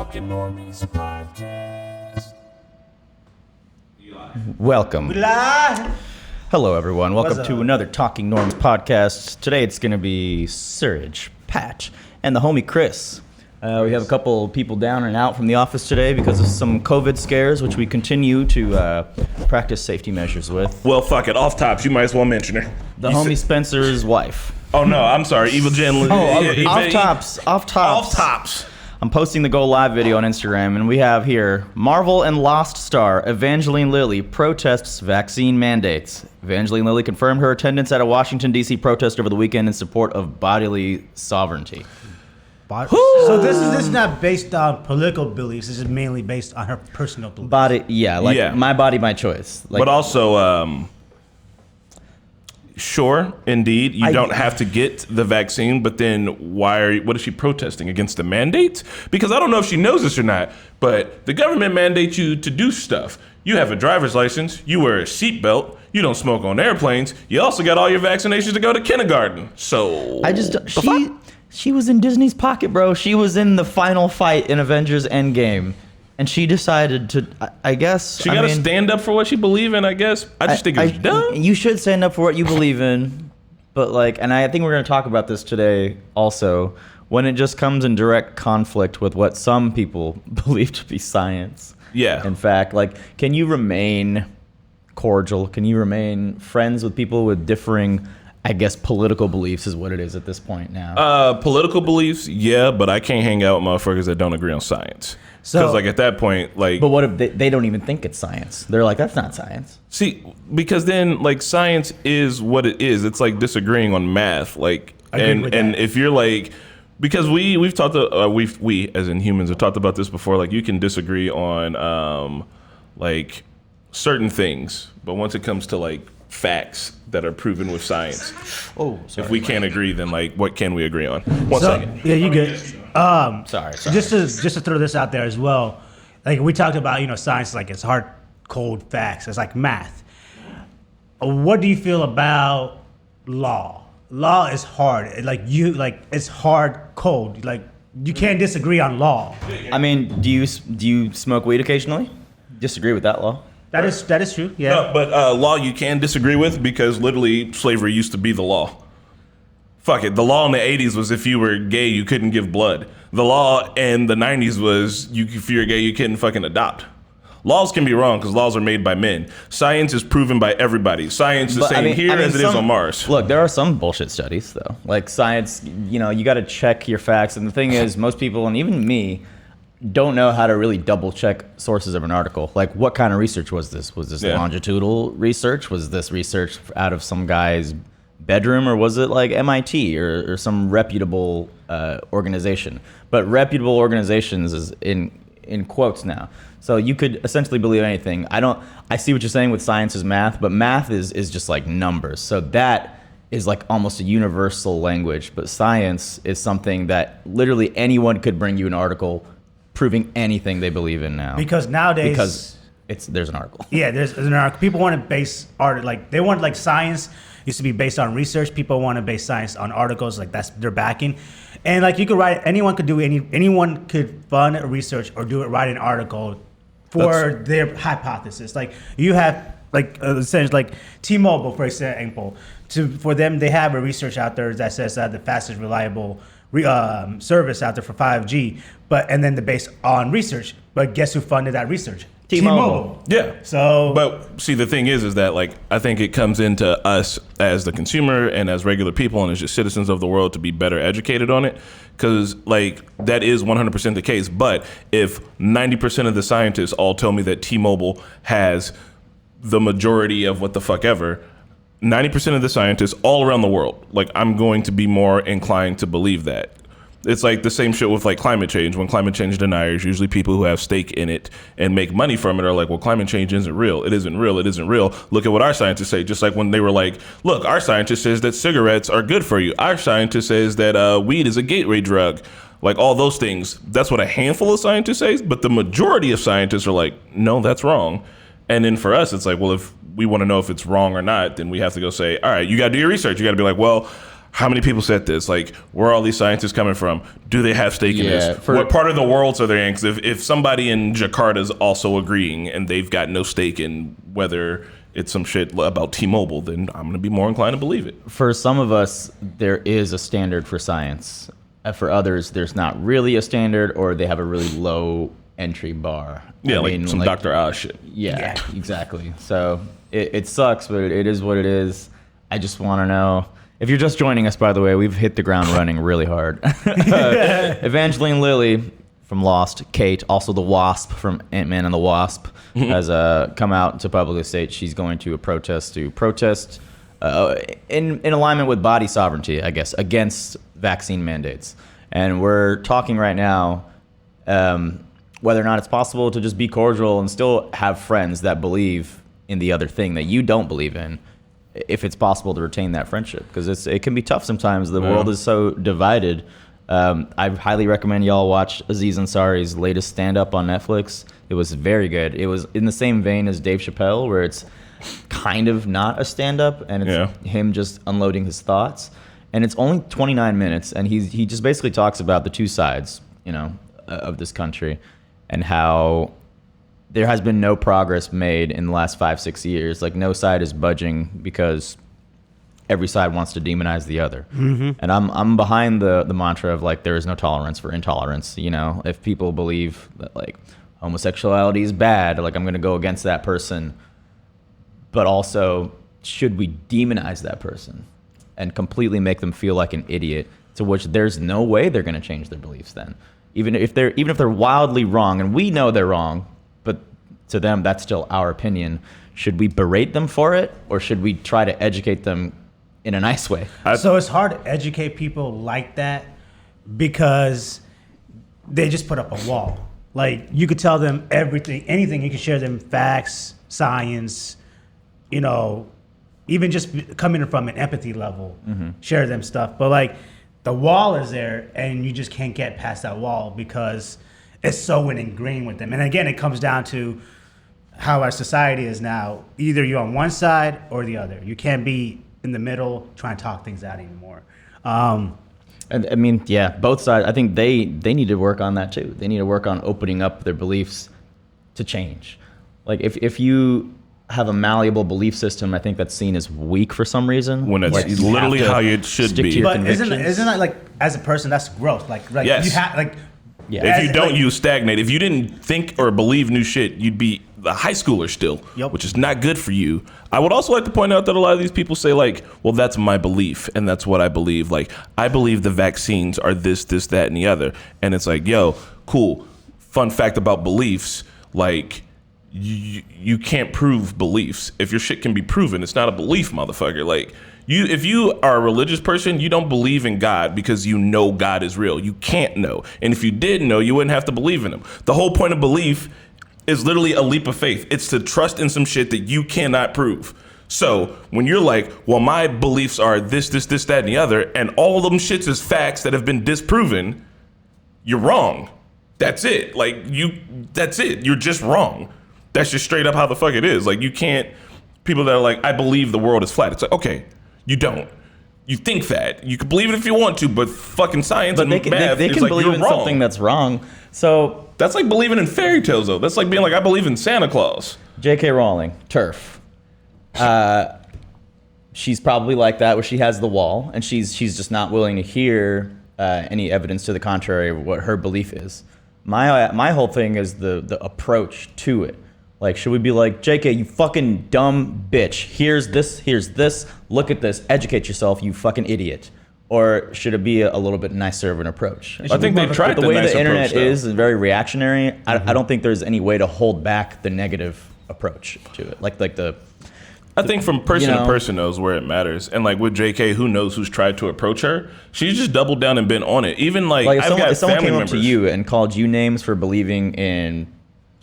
Talking Normies podcast. Welcome. Live. Hello, everyone. Welcome What's to up? another Talking Norms podcast. Today it's going to be Surge, Patch, and the homie Chris. We have a couple people down and out from the office today because of some COVID scares, which we continue to practice safety measures with. Well, fuck it. Off tops, you might as well mention her. The homie Spencer's wife. Oh no, I'm sorry, Evangeline. Off tops. Off tops. I'm posting the Go Live video on Instagram, and we have here Marvel and Lost star Evangeline Lilly protests vaccine mandates. Evangeline Lilly confirmed her attendance at a Washington, D.C. protest over the weekend in support of bodily sovereignty. So this is not based on political beliefs. This is mainly based on her personal beliefs. My body, my choice. Like, But also, sure, indeed, you don't have to get the vaccine, but then what is she protesting against the mandates? Because I don't know if she knows this or not, but the government mandates you to do stuff. You have a driver's license, you wear a seatbelt, you don't smoke on airplanes, you also got all your vaccinations to go to kindergarten. So she was in Disney's pocket, bro. She was in the final fight in Avengers Endgame, and she decided to, I guess... She got to stand up for what she believes in, I guess. I just think it's dumb. You should stand up for what you believe in, but and I think we're going to talk about this today also, when it just comes in direct conflict with what some people believe to be science. Yeah. In fact, can you remain cordial? Can you remain friends with people with differing... I guess political beliefs is what it is at this point now. Political beliefs, yeah, but I can't hang out with motherfuckers that don't agree on science. Because, at that point, But what if they don't even think it's science? They're like, that's not science. See, because then, science is what it is. It's like disagreeing on math. And if you're because we've talked, we as in humans have talked about this before. You can disagree on, certain things. But once it comes to, facts that are proven with science. Oh, sorry. If we can't agree, then what can we agree on? One second. Yeah, you good. Sorry. Just to throw this out there as well. We talked about, science it's hard, cold facts. It's like math. What do you feel about law? Law is hard. It's hard, cold. You can't disagree on law. I mean, do you smoke weed occasionally? Disagree with that law? That is true. Yeah. No, but law you can disagree with because literally slavery used to be the law. Fuck it. The law in the 80s was if you were gay, you couldn't give blood. The law in the 90s was if you're gay, you couldn't fucking adopt. Laws can be wrong because laws are made by men. Science is proven by everybody. Science is the same here as it is on Mars. Look, there are some bullshit studies, though. Science, you got to check your facts. And the thing is, most people, and even me, don't know how to really double check sources of an article. What kind of research was this? Was this longitudinal research? Was this research out of some guy's bedroom, or was it MIT or some reputable organization? But reputable organizations is in quotes now. So you could essentially believe anything. I see what you're saying with science is math, but math is just numbers. So that is almost a universal language, but science is something that literally anyone could bring you an article proving anything they believe in now. Because nowadays... there's an article. Yeah, there's an article. People want to base art, they want science used to be based on research. People want to base science on articles, that's their backing. And you could write, anyone could fund a research or write an article for their hypothesis. You have essentially T-Mobile, for example. For them, they have a research out there that says that the fastest reliable service out there for 5G, and then the base on research. But guess who funded that research? T-Mobile. Yeah. So, but see, the thing is that I think it comes into us as the consumer and as regular people and as just citizens of the world to be better educated on it, because that is 100% the case. But if 90% of the scientists all tell me that T-Mobile has the majority of what the fuck ever, 90% of the scientists all around the world, I'm going to be more inclined to believe that. It's the same shit with climate change. When climate change deniers, usually people who have stake in it and make money from it, are well, climate change isn't real. It isn't real. It isn't real. Look at what our scientists say. Just when they were look, our scientist says that cigarettes are good for you. Our scientist says that weed is a gateway drug. All those things. That's what a handful of scientists say, but the majority of scientists are no, that's wrong. And then for us, it's well, if we want to know if it's wrong or not, then we have to go say, all right, you got to do your research. You got to be well, how many people said this? Like, where are all these scientists coming from? Do they have stake in Yeah, this? What part of the world are they in? Because if somebody in Jakarta is also agreeing and they've got no stake in whether it's some shit about T-Mobile, then I'm going to be more inclined to believe it. For some of us, there is a standard for science. For others, there's not really a standard, or they have a really low entry bar. Yeah, I mean, some Dr. Oz shit. Yeah, exactly. So it sucks, but it is what it is. I just want to know. If you're just joining us, by the way, we've hit the ground running really hard. Evangeline Lilly from Lost, Kate, also the Wasp from Ant-Man and the Wasp, has come out to publicly state she's going to protest in alignment with body sovereignty, I guess, against vaccine mandates. And we're talking right now whether or not it's possible to just be cordial and still have friends that believe in the other thing that you don't believe in, if it's possible to retain that friendship, because it can be tough sometimes. The world is so divided. I highly recommend y'all watch Aziz Ansari's latest stand-up on Netflix. It was very good. It was in the same vein as Dave Chappelle, where it's kind of not a stand-up, and it's him just unloading his thoughts. And it's only 29 minutes, and he just basically talks about the two sides, of this country, and how there has been no progress made in the last 5-6 years. Like, no side is budging because every side wants to demonize the other. Mm-hmm. And I'm behind the mantra of, like, there is no tolerance for intolerance. If people believe that, like, homosexuality is bad, like, I'm going to go against that person. But also, should we demonize that person and completely make them feel like an idiot, to which there's no way they're going to change their beliefs then? Even if they're wildly wrong, and we know they're wrong, but to them, that's still our opinion. Should we berate them for it, or should we try to educate them in a nice way? So it's hard to educate people like that because they just put up a wall. Like, you could tell them everything, anything. You could share them facts, science, even just coming from an empathy level, share them stuff. But, like, the wall is there, and you just can't get past that wall because it's so ingrained with them. And again, it comes down to how our society is now. Either you're on one side or the other. You can't be in the middle trying to talk things out anymore. And I mean, yeah, both sides. I think they need to work on that too. They need to work on opening up their beliefs to change. Like, if you have a malleable belief system, I think that's seen as weak for some reason. When it's like, literally how it should be. But isn't that, like, as a person, that's growth? Like yes. You have, like, if you don't, you stagnate. If you didn't think or believe new shit, you'd be a high schooler still, which is not good for you. I would also like to point out that a lot of these people say, like, well, that's my belief, and that's what I believe. Like, I believe the vaccines are this, that, and the other. And it's like, yo, cool. Fun fact about beliefs, like, you can't prove beliefs. If your shit can be proven, it's not a belief, motherfucker. Like, if you are a religious person, you don't believe in God because you know God is real. You can't know. And if you did know, you wouldn't have to believe in him. The whole point of belief is literally a leap of faith. It's to trust in some shit that you cannot prove. So when you're like, well, my beliefs are this, that, and the other, and all of them shits is facts that have been disproven, you're wrong. That's it. Like, that's it. You're just wrong. That's just straight up how the fuck it is. Like, you can't, people that are like, I believe the world is flat. It's like, okay, you don't. You think that. You can believe it if you want to, but fucking science and math they can like, believe in wrong. something that's wrong. So that's like believing in fairy tales, though. That's like being like, I believe in Santa Claus. J.K. Rowling, TERF. She's probably like that, where she has the wall, and she's just not willing to hear any evidence to the contrary of what her belief is. My whole thing is the approach to it. Like, should we be like, JK, you fucking dumb bitch, here's this, look at this, educate yourself, you fucking idiot? Or should it be a little bit nicer of an approach? I think they tried the way nice the internet approach, is very reactionary. I don't think there's any way to hold back the negative approach to it. I think from person to person knows where it matters. And like with JK, who knows who's tried to approach her? She's just doubled down and been on it. Even like if someone came up to you and called you names for believing in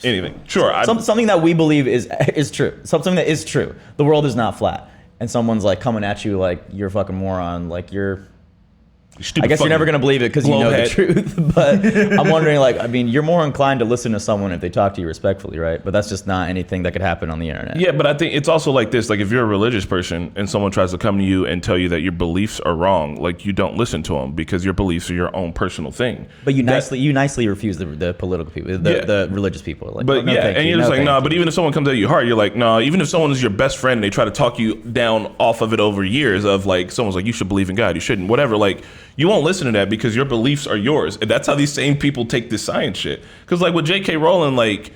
anything, sure, something that we believe is true, something that is true, the world is not flat, and someone's like coming at you like you're a fucking moron, like you're I guess you're never going to believe it because you know the truth. But I'm wondering, like, I mean, you're more inclined to listen to someone if they talk to you respectfully, right? But that's just not anything that could happen on the internet. Yeah, but I think it's also like this. Like, if you're a religious person and someone tries to come to you and tell you that your beliefs are wrong, like, you don't listen to them because your beliefs are your own personal thing. But you nicely refuse the political people, the religious people. Like, but and you're just like, no. But even if someone comes at you hard, you're like, no. Even if someone is your best friend and they try to talk you down off of it over years of like, someone's like, you should believe in God, you shouldn't, whatever. Like, you won't listen to that because your beliefs are yours. And that's how these same people take this science shit. Because like with J.K. Rowling, like,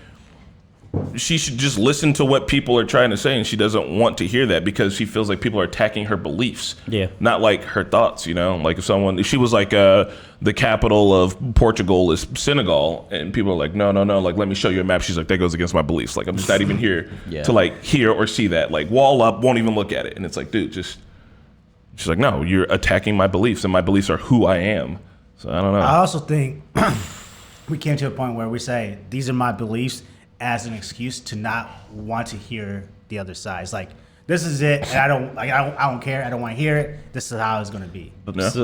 she should just listen to what people are trying to say, and she doesn't want to hear that because she feels like people are attacking her beliefs, not like her thoughts. You know, like if she was like the capital of Portugal is Senegal, and people are like, no, like let me show you a map. She's like, that goes against my beliefs. Like I'm just not even here to like hear or see that. Like wall up, won't even look at it, and it's like, dude, just. She's like, no, you're attacking my beliefs, and my beliefs are who I am. So I don't know. I also think we came to a point where we say these are my beliefs as an excuse to not want to hear the other side. It's like, this is it, and I don't care. I don't want to hear it. This is how it's going to be.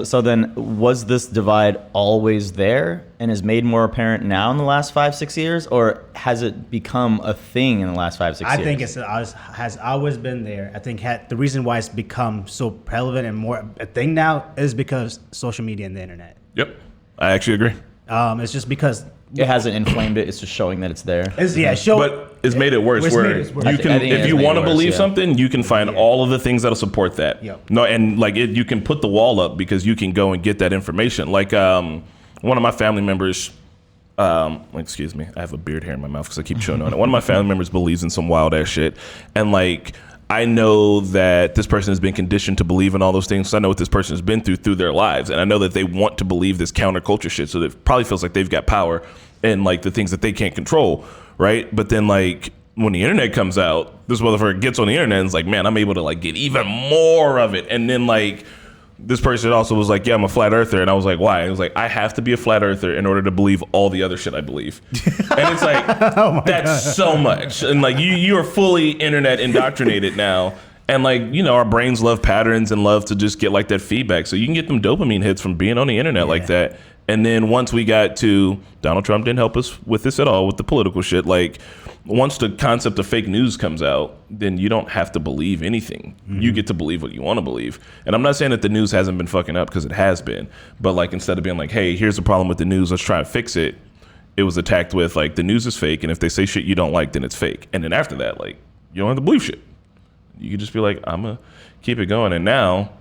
So then, was this divide always there and is made more apparent now in the last 5-6 years, or has it become a thing in the last 5-6 years? I think it has always been there. I think the reason why it's become so prevalent and more a thing now is because social media and the internet. Yep, I actually agree. It's just because it hasn't inflamed it. It's just showing that it's there. But it's made it worse. Where you can, if you want to believe something, you can find all of the things that'll support that. Yep. No, and like you can put the wall up because you can go and get that information. Like one of my family members. Excuse me, I have a beard hair in my mouth because I keep chewing on it. One of my family members believes in some wild ass shit, and like. I know that this person has been conditioned to believe in all those things. So I know what this person has been through their lives. And I know that they want to believe this counterculture shit. So it probably feels like they've got power and like the things that they can't control. Right. But then like when the internet comes out, this motherfucker gets on the internet and is like, man, I'm able to like get even more of it. And then like this person also was like, yeah, I'm a flat earther. And I was like, why? It was like, I have to be a flat earther in order to believe all the other shit I believe. And it's like, that's so much. And like, you are fully internet indoctrinated now. And like, you know, our brains love patterns and love to just get like that feedback. So you can get them dopamine hits from being on the internet like that. And then once we got to, Donald Trump didn't help us with this at all, with the political shit. Like, once the concept of fake news comes out, then you don't have to believe anything. Mm-hmm. You get to believe what you want to believe. And I'm not saying that the news hasn't been fucking up, because it has been. But like, instead of being like, hey, here's the problem with the news, let's try to fix it, it was attacked with like, the news is fake, and if they say shit you don't like, then it's fake. And then after that, like, you don't have to believe shit. You can just be like, I'm gonna keep it going. And now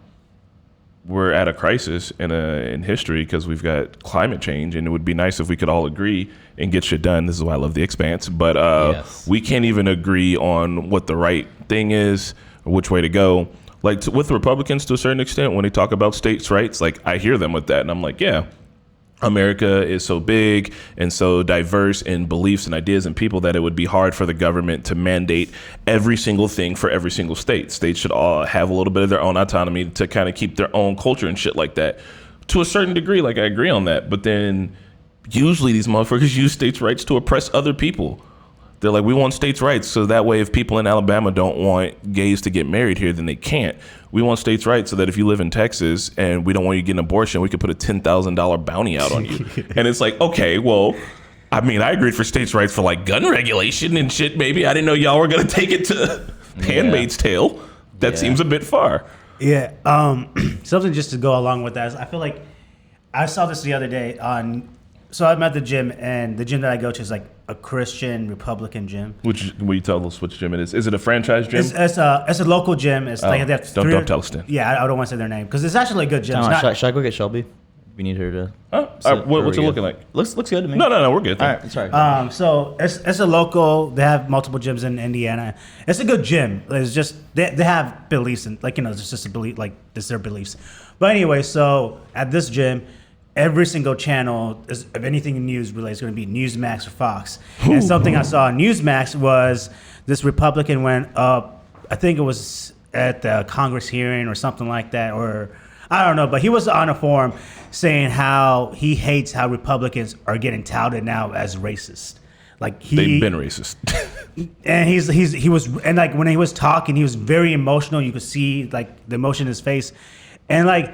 we're at a crisis in history because we've got climate change, and it would be nice if we could all agree and get shit done. This is why I love The Expanse. But we can't even agree on what the right thing is or which way to go. Like with Republicans to a certain extent, when they talk about states' rights, like I hear them with that, and I'm like, yeah, America is so big and so diverse in beliefs and ideas and people that it would be hard for the government to mandate every single thing for every single state. States should all have a little bit of their own autonomy to kind of keep their own culture and shit like that. To a certain degree, like I agree on that. But then usually these motherfuckers use states' rights to oppress other people. They're like, we want states' rights, so that way if people in Alabama don't want gays to get married here, then they can't. We want states' rights so that if you live in Texas and we don't want you to get an abortion, we could put a $10,000 bounty out on you. And it's like, okay, well, I mean, I agreed for states' rights for like gun regulation and shit, maybe. I didn't know y'all were going to take it to Handmaid's Tale. That seems a bit far. Yeah. Something just to go along with that is I feel like I saw this the other day on... So I'm at the gym, and the gym that I go to is like a Christian Republican gym. Will you tell us which gym it is? Is it a franchise gym? It's a local gym. It's like they have don't tell us then. Yeah, I don't want to say their name because it's actually a good gym. Should I go get Shelby? We need her to. What's it looking like? Looks good to me. No, we're good. All right, sorry. So it's a local. They have multiple gyms in Indiana. It's a good gym. It's just they have beliefs and like it's just a belief, like this is their beliefs. But anyway, so at this gym, every single channel is, if anything news related, is going to be Newsmax or Fox. And something I saw on Newsmax was this Republican went up, I think it was at the Congress hearing or something like that, or I don't know, but he was on a forum saying how he hates how Republicans are getting touted now as racist. Like they've been racist. And he was, and like when he was talking, he was very emotional. You could see like the emotion in his face. And like,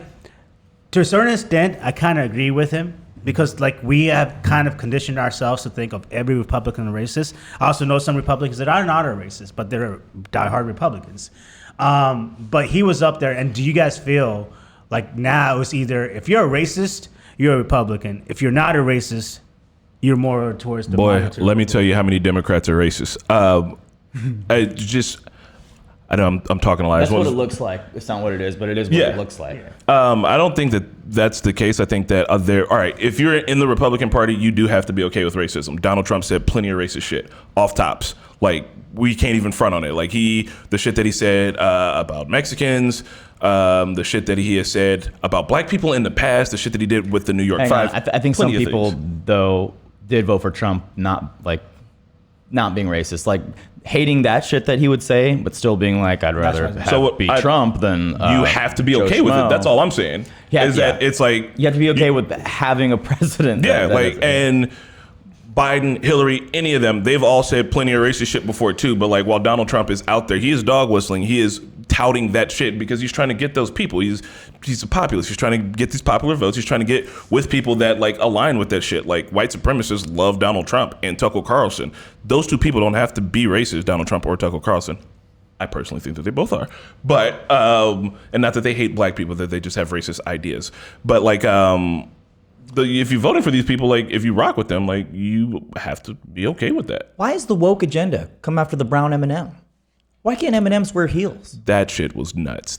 to a certain extent, I kind of agree with him because, like, we have kind of conditioned ourselves to think of every Republican a racist. I also know some Republicans that are not a racist, but they're diehard Republicans. But he was up there, and do you guys feel like now it's either if you're a racist, you're a Republican. If you're not a racist, you're more towards the Boy, let me tell you how many Democrats are racist. I know I'm talking a lot. That's what it looks like. It's not what it is, but it is what it looks like. I don't think that that's the case. I think that all right, if you're in the Republican Party, you do have to be okay with racism. Donald Trump said plenty of racist shit off tops. Like, we can't even front on it. Like, the shit that he said about Mexicans, the shit that he has said about black people in the past, the shit that he did with the New York Five. I think some people, though, did vote for Trump, not being racist. Like, hating that shit that he would say, but still being like, I'd rather be Trump than you have to be Joe okay with Schmo. it. That's all I'm saying. That it's like you have to be okay with having a president. And Biden, Hillary, any of them, they've all said plenty of racist shit before too. But like, while Donald Trump is out there, he is dog whistling. He is touting that shit because he's trying to get those people. He's a populist. He's trying to get these popular votes. He's trying to get with people that like align with that shit. Like, white supremacists love Donald Trump and Tucker Carlson. Those two people don't have to be racist, Donald Trump or Tucker Carlson. I personally think that they both are. But and not that they hate black people, that they just have racist ideas. But like if you voted for these people, like, if you rock with them, like, you have to be okay with that. Why is the woke agenda come after the brown M&M? Why can't M&Ms wear heels? That shit was nuts.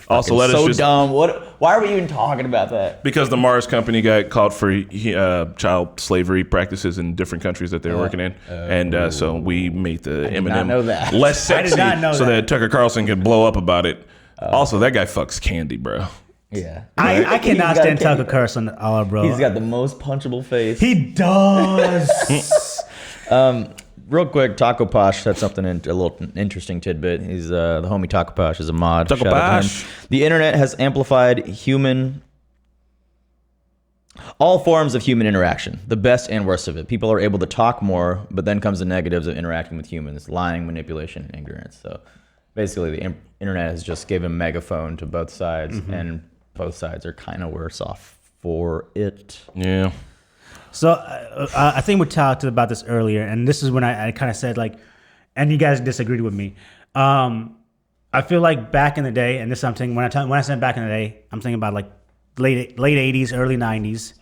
Also, let us just dumb. Why are we even talking about that? Because the Mars company got caught for child slavery practices in different countries that they were working in, and so we made the M&M less sexy so that Tucker Carlson could blow up about it. Also, that guy fucks candy, bro. Yeah, I cannot stand Tucker Carlson, bro. He's got the most punchable face. He does. Real quick, Taco Posh said something, a little interesting tidbit. He's the homie Taco Posh is a mod. Taco Shout out to him. Posh. The internet has amplified all forms of human interaction, the best and worst of it. People are able to talk more, but then comes the negatives of interacting with humans: lying, manipulation, and ignorance. So basically, the internet has just given a megaphone to both sides, and both sides are kind of worse off for it. Yeah. So I think we talked about this earlier, and this is when I kind of said, like, and you guys disagreed with me. I feel like back in the day, and this I'm thinking when I said back in the day, I'm thinking about like late 80s, early 90s,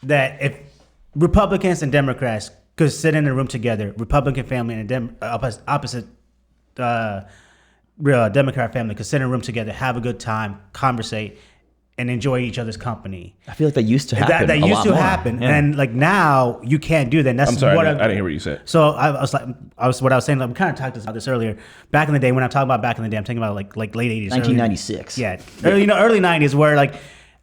that if Republicans and Democrats could sit in a room together, Republican family and opposite Democrat family could sit in a room together, have a good time, conversate, and enjoy each other's company. I feel like that used to happen. That used to happen, and like now you can't do that. And that's I'm sorry, what I didn't hear what you said. So I was saying. Like, we kind of talked about this earlier. Back in the day, when I'm talking about back in the day, I'm thinking about like late 80s, 1996. Early 90s, where like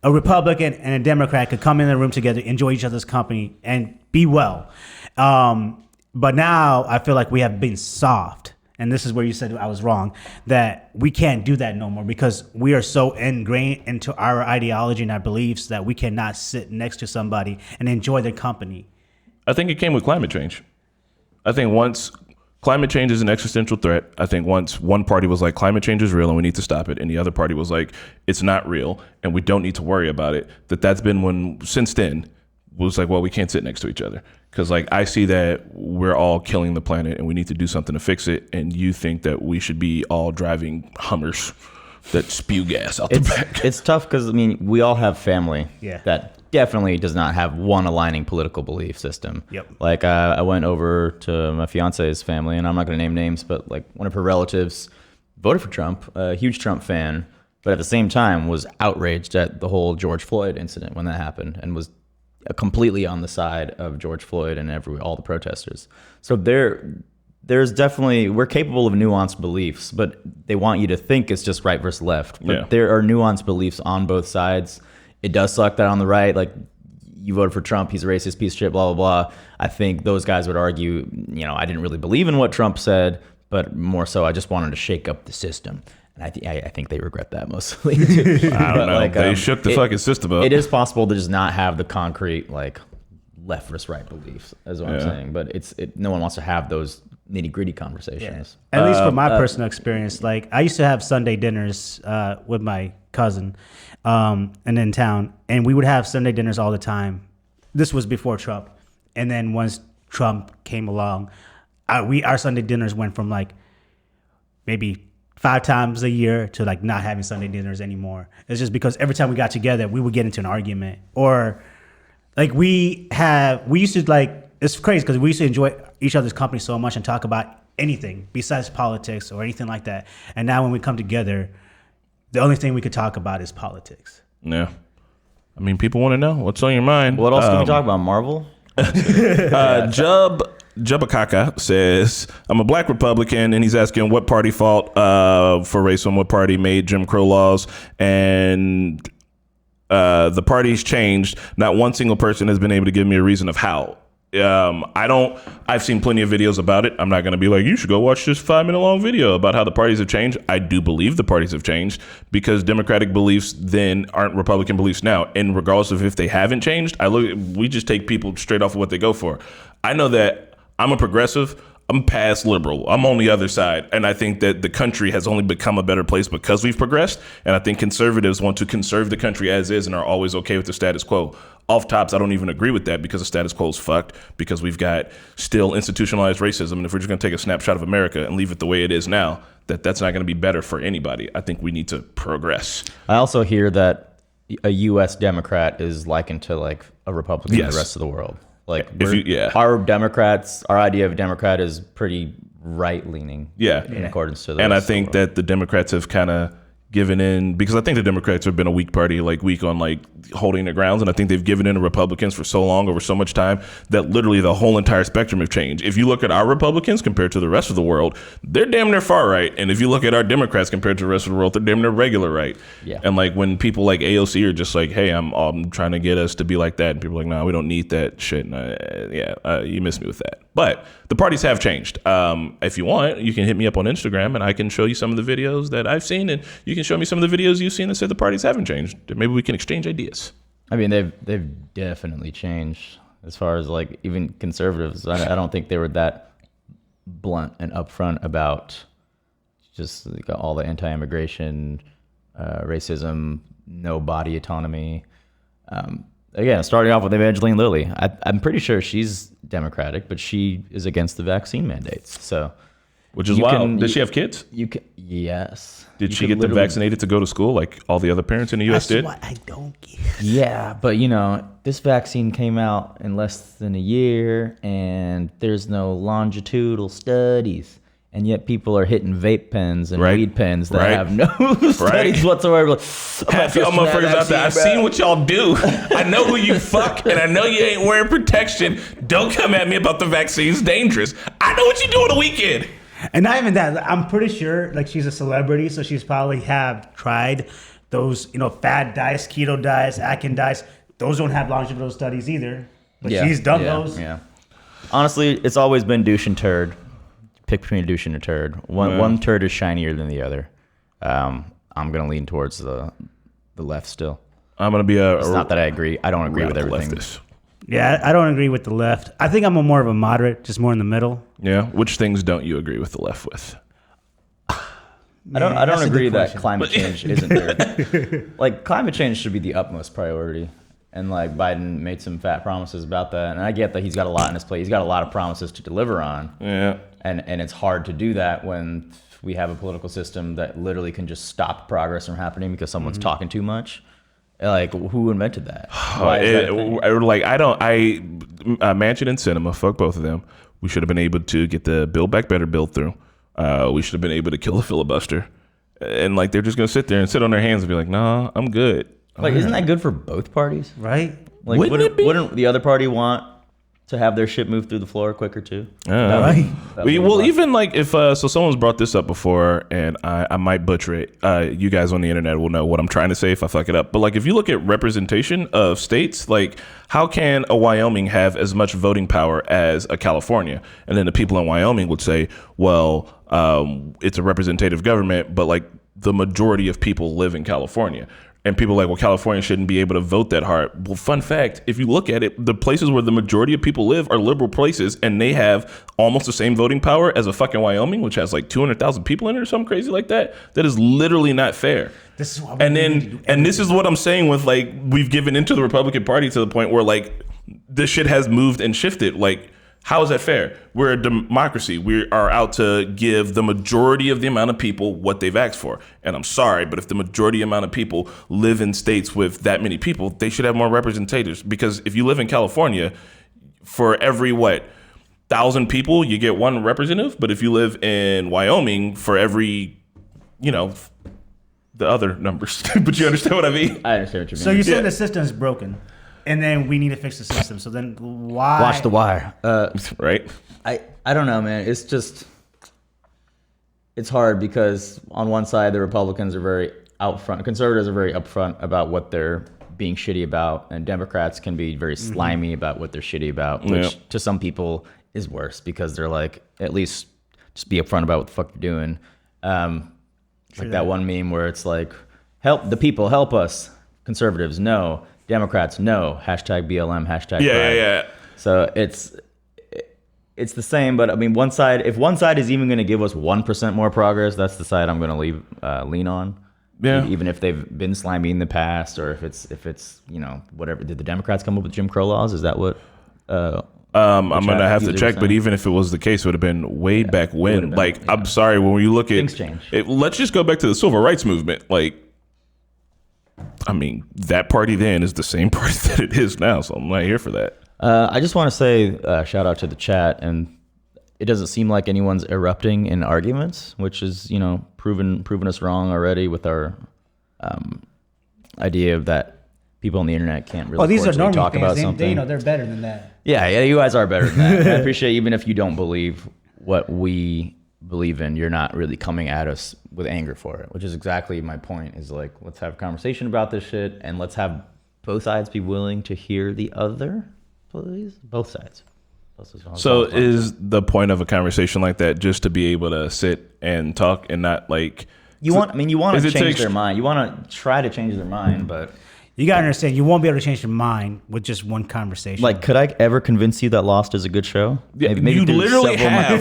a Republican and a Democrat could come in the room together, enjoy each other's company, and be well. But now I feel like we have been soft. And this is where you said I was wrong, that we can't do that no more because we are so ingrained into our ideology and our beliefs that we cannot sit next to somebody and enjoy their company. I think it came with climate change. I think once climate change is an existential threat, I think once one party was like, climate change is real and we need to stop it, and the other party was like, it's not real and we don't need to worry about it, that's been when, since then, was like, well, we can't sit next to each other. Because like, I see that we're all killing the planet and we need to do something to fix it. And you think that we should be all driving Hummers that spew gas out the back. It's tough because, I mean, we all have family that definitely does not have one aligning political belief system. Yep. Like I went over to my fiance's family, and I'm not going to name names, but like one of her relatives voted for Trump, a huge Trump fan, but at the same time was outraged at the whole George Floyd incident when that happened, and was completely on the side of George Floyd and all the protesters. So there's definitely, we're capable of nuanced beliefs, but they want you to think it's just right versus left. But there are nuanced beliefs on both sides. It does suck that on the right, like, you voted for Trump, he's a racist piece of shit, blah, blah, blah. I think those guys would argue, I didn't really believe in what Trump said, but more so I just wanted to shake up the system. And I think they regret that mostly. I don't know. Like, they shook the fucking system up. It is possible to just not have the concrete, like, left versus right beliefs, is what I'm saying. But no one wants to have those nitty gritty conversations. At least from my personal experience, like, I used to have Sunday dinners with my cousin, and in town, and we would have Sunday dinners all the time. This was before Trump, and then once Trump came along, our Sunday dinners went from like maybe 5 times a year to like not having Sunday dinners anymore. It's just because every time we got together, we would get into an argument, or like we used to like, it's crazy because we used to enjoy each other's company so much and talk about anything besides politics or anything like that. And now when we come together, the only thing we could talk about is politics. Yeah. I mean, people want to know what's on your mind. What else can we talk about? Marvel? Jubakaka says, I'm a black Republican, and he's asking what party fought for racism, what party made Jim Crow laws, and the party's changed. Not one single person has been able to give me a reason of how. I've seen plenty of videos about it. I'm not going to be like, you should go watch this 5-minute long video about how the parties have changed. I do believe the parties have changed because Democratic beliefs then aren't Republican beliefs now. And regardless of if they haven't changed, we just take people straight off of what they go for. I know that I'm a progressive. I'm past liberal. I'm on the other side. And I think that the country has only become a better place because we've progressed. And I think conservatives want to conserve the country as is and are always okay with the status quo. Off tops, I don't even agree with that because the status quo is fucked because we've got still institutionalized racism. And if we're just going to take a snapshot of America and leave it the way it is now, that's not going to be better for anybody. I think we need to progress. I also hear that a U.S. Democrat is likened to like a Republican in the rest of the world. Like our Democrats, our idea of a Democrat is pretty right-leaning. Yeah. In accordance to the And I rest of the think world. that the Democrats have kind of given in because I think the Democrats have been a weak party, like weak on like holding their grounds. And I think they've given in to Republicans for so long over so much time that literally the whole entire spectrum have changed. If you look at our Republicans compared to the rest of the world, they're damn near far right. And if you look at our Democrats compared to the rest of the world, they're damn near regular right. Yeah. And like when people like AOC are just like, hey, I'm trying to get us to be like that. And people are like, no, we don't need that shit. And you missed me with that. But the parties have changed. If you want, you can hit me up on Instagram and I can show you some of the videos that I've seen, and you can show me some of the videos you've seen that said the parties haven't changed. Maybe we can exchange ideas. I mean, they've definitely changed as far as like even conservatives. I don't think they were that blunt and upfront about just like all the anti-immigration, racism, no body autonomy. Again, starting off with Evangeline Lilly, I'm pretty sure she's Democratic, but she is against the vaccine mandates. So, which is wild. Does she have kids? Yes. Did she get them vaccinated to go to school like all the other parents in the U.S. did? That's what I don't get. Yeah, but this vaccine came out in less than a year, and there's no longitudinal studies. And yet people are hitting vape pens and weed pens that have no studies whatsoever. Like, half y'all motherfuckers out there, I've seen what y'all do. I know who you fuck, and I know you ain't wearing protection. Don't come at me about the vaccine. It's dangerous. I know what you do on the weekend. And not even that. I'm pretty sure like she's a celebrity, so she's probably have tried those, fad diets, keto diets, Atkins diets. Those don't have longitudinal studies either. But she's done those. Yeah. Honestly, it's always been douche and turd. Pick between a douche and a turd. One turd is shinier than the other. I'm gonna lean towards the left still. I'm gonna be it's not that I agree. I don't agree with everything. Leftist. Yeah, I don't agree with the left. I think I'm more of a moderate, just more in the middle. Yeah. Which things don't you agree with the left with? Man, I don't agree that climate change isn't there. Like climate change should be the utmost priority. And like Biden made some fat promises about that. And I get that he's got a lot on his plate. He's got a lot of promises to deliver on. Yeah. And it's hard to do that when we have a political system that literally can just stop progress from happening because someone's talking too much. Like, who invented that? Manchin and Cinema, fuck both of them. We should have been able to get the Build Back Better bill through. We should have been able to kill the filibuster. And like, they're just going to sit there and sit on their hands and be like, nah, I'm good. Like, isn't that good for both parties? Right? Like, wouldn't the other party want to have their shit move through the floor quicker too? Right. Even like if so someone's brought this up before and I might butcher it. You guys on the internet will know what I'm trying to say if I fuck it up. But like if you look at representation of states, like how can a Wyoming have as much voting power as a California? And then the people in Wyoming would say, well, it's a representative government, but like the majority of people live in California. And people are like, well, California shouldn't be able to vote that hard. Well, fun fact, if you look at it, the places where the majority of people live are liberal places, and they have almost the same voting power as a fucking Wyoming, which has like 200,000 people in it or something crazy like that. That is literally not fair. This is what and this is what I'm saying with like, we've given into the Republican Party to the point where like this shit has moved and shifted. Like, how is that fair? We're a democracy. We are out to give the majority of the amount of people what they've asked for. And I'm sorry, but if the majority amount of people live in states with that many people, they should have more representators. Because if you live in California, for every 1,000 people, you get one representative. But if you live in Wyoming, for every, the other numbers. But you understand what I mean? I understand what you mean. So you said the system is broken. And then we need to fix the system. So then why? Watch The Wire. Right? I don't know, man. It's just, it's hard because on one side, the Republicans are very out front. Conservatives are very upfront about what they're being shitty about. And Democrats can be very slimy about what they're shitty about, which to some people is worse because they're like, at least just be upfront about what the fuck you're doing. Like that one meme where it's like, help the people, help us. Conservatives, no. Democrats, no. Hashtag BLM, hashtag Yeah. So it's the same, but I mean, if one side is even going to give us 1% more progress, that's the side I'm going to lean on. Yeah. Even if they've been slimy in the past, or if it's whatever. Did the Democrats come up with Jim Crow laws? Is that what? I'm gonna have to check, but even if it was the case, it would have been way back when. Like, I'm sorry, when you look at things change. Let's just go back to the civil rights movement. Like, I mean, that party then is the same party that it is now, so I'm not here for that. I just want to say shout out to the chat, and it doesn't seem like anyone's erupting in arguments, which is proven us wrong already with our idea of that people on the internet can't really these are Normie talk fans. about something. They're better than that. Yeah, you guys are better than that. I appreciate even if you don't believe what we believe in, you're not really coming at us with anger for it, which is exactly my point. Is like, let's have a conversation about this shit, and let's have both sides be willing to hear the other, please. Both sides. So is the point of a conversation like that just to be able to sit and talk and not like you want to change their mind. You want to try to change their mind, but you gotta understand, you won't be able to change your mind with just one conversation. like, could I ever convince you that Lost is a good show? Yeah, maybe you literally have.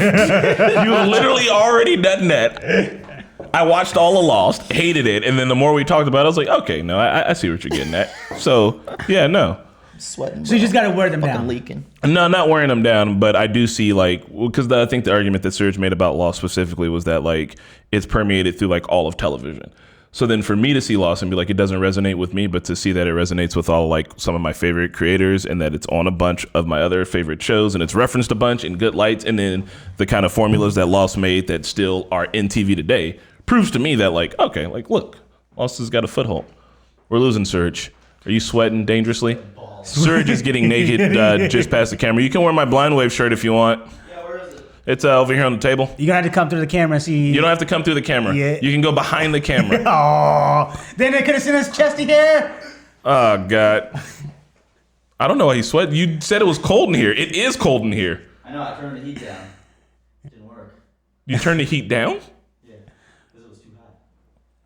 You literally already done that. I watched all of Lost, hated it, and then the more we talked about it, I was like, okay, no, I see what you're getting at. So, yeah, no. Sweating. So you just gotta wear them fucking down. Leaking. No, not wearing them down, but I do see because I think the argument that Serge made about Lost specifically was that like it's permeated through like all of television. So then for me to see Lost and be like, it doesn't resonate with me, but to see that it resonates with all like some of my favorite creators and that it's on a bunch of my other favorite shows and it's referenced a bunch in good lights, and then the kind of formulas that Lost made that still are in TV today proves to me that like, okay, like look, Lost has got a foothold. We're losing Serge. Are you sweating dangerously? Serge is getting naked just past the camera. You can wear my Blind Wave shirt if you want. It's over here on the table. You're gonna have to come through the camera and see. You don't have to come through the camera. Yeah. You can go behind the camera. Oh, then they could have seen his chesty hair. Oh, God. I don't know why he sweat. You said it was cold in here. It is cold in here. I know, I turned the heat down. It didn't work. You turned the heat down? Yeah, because it was too hot.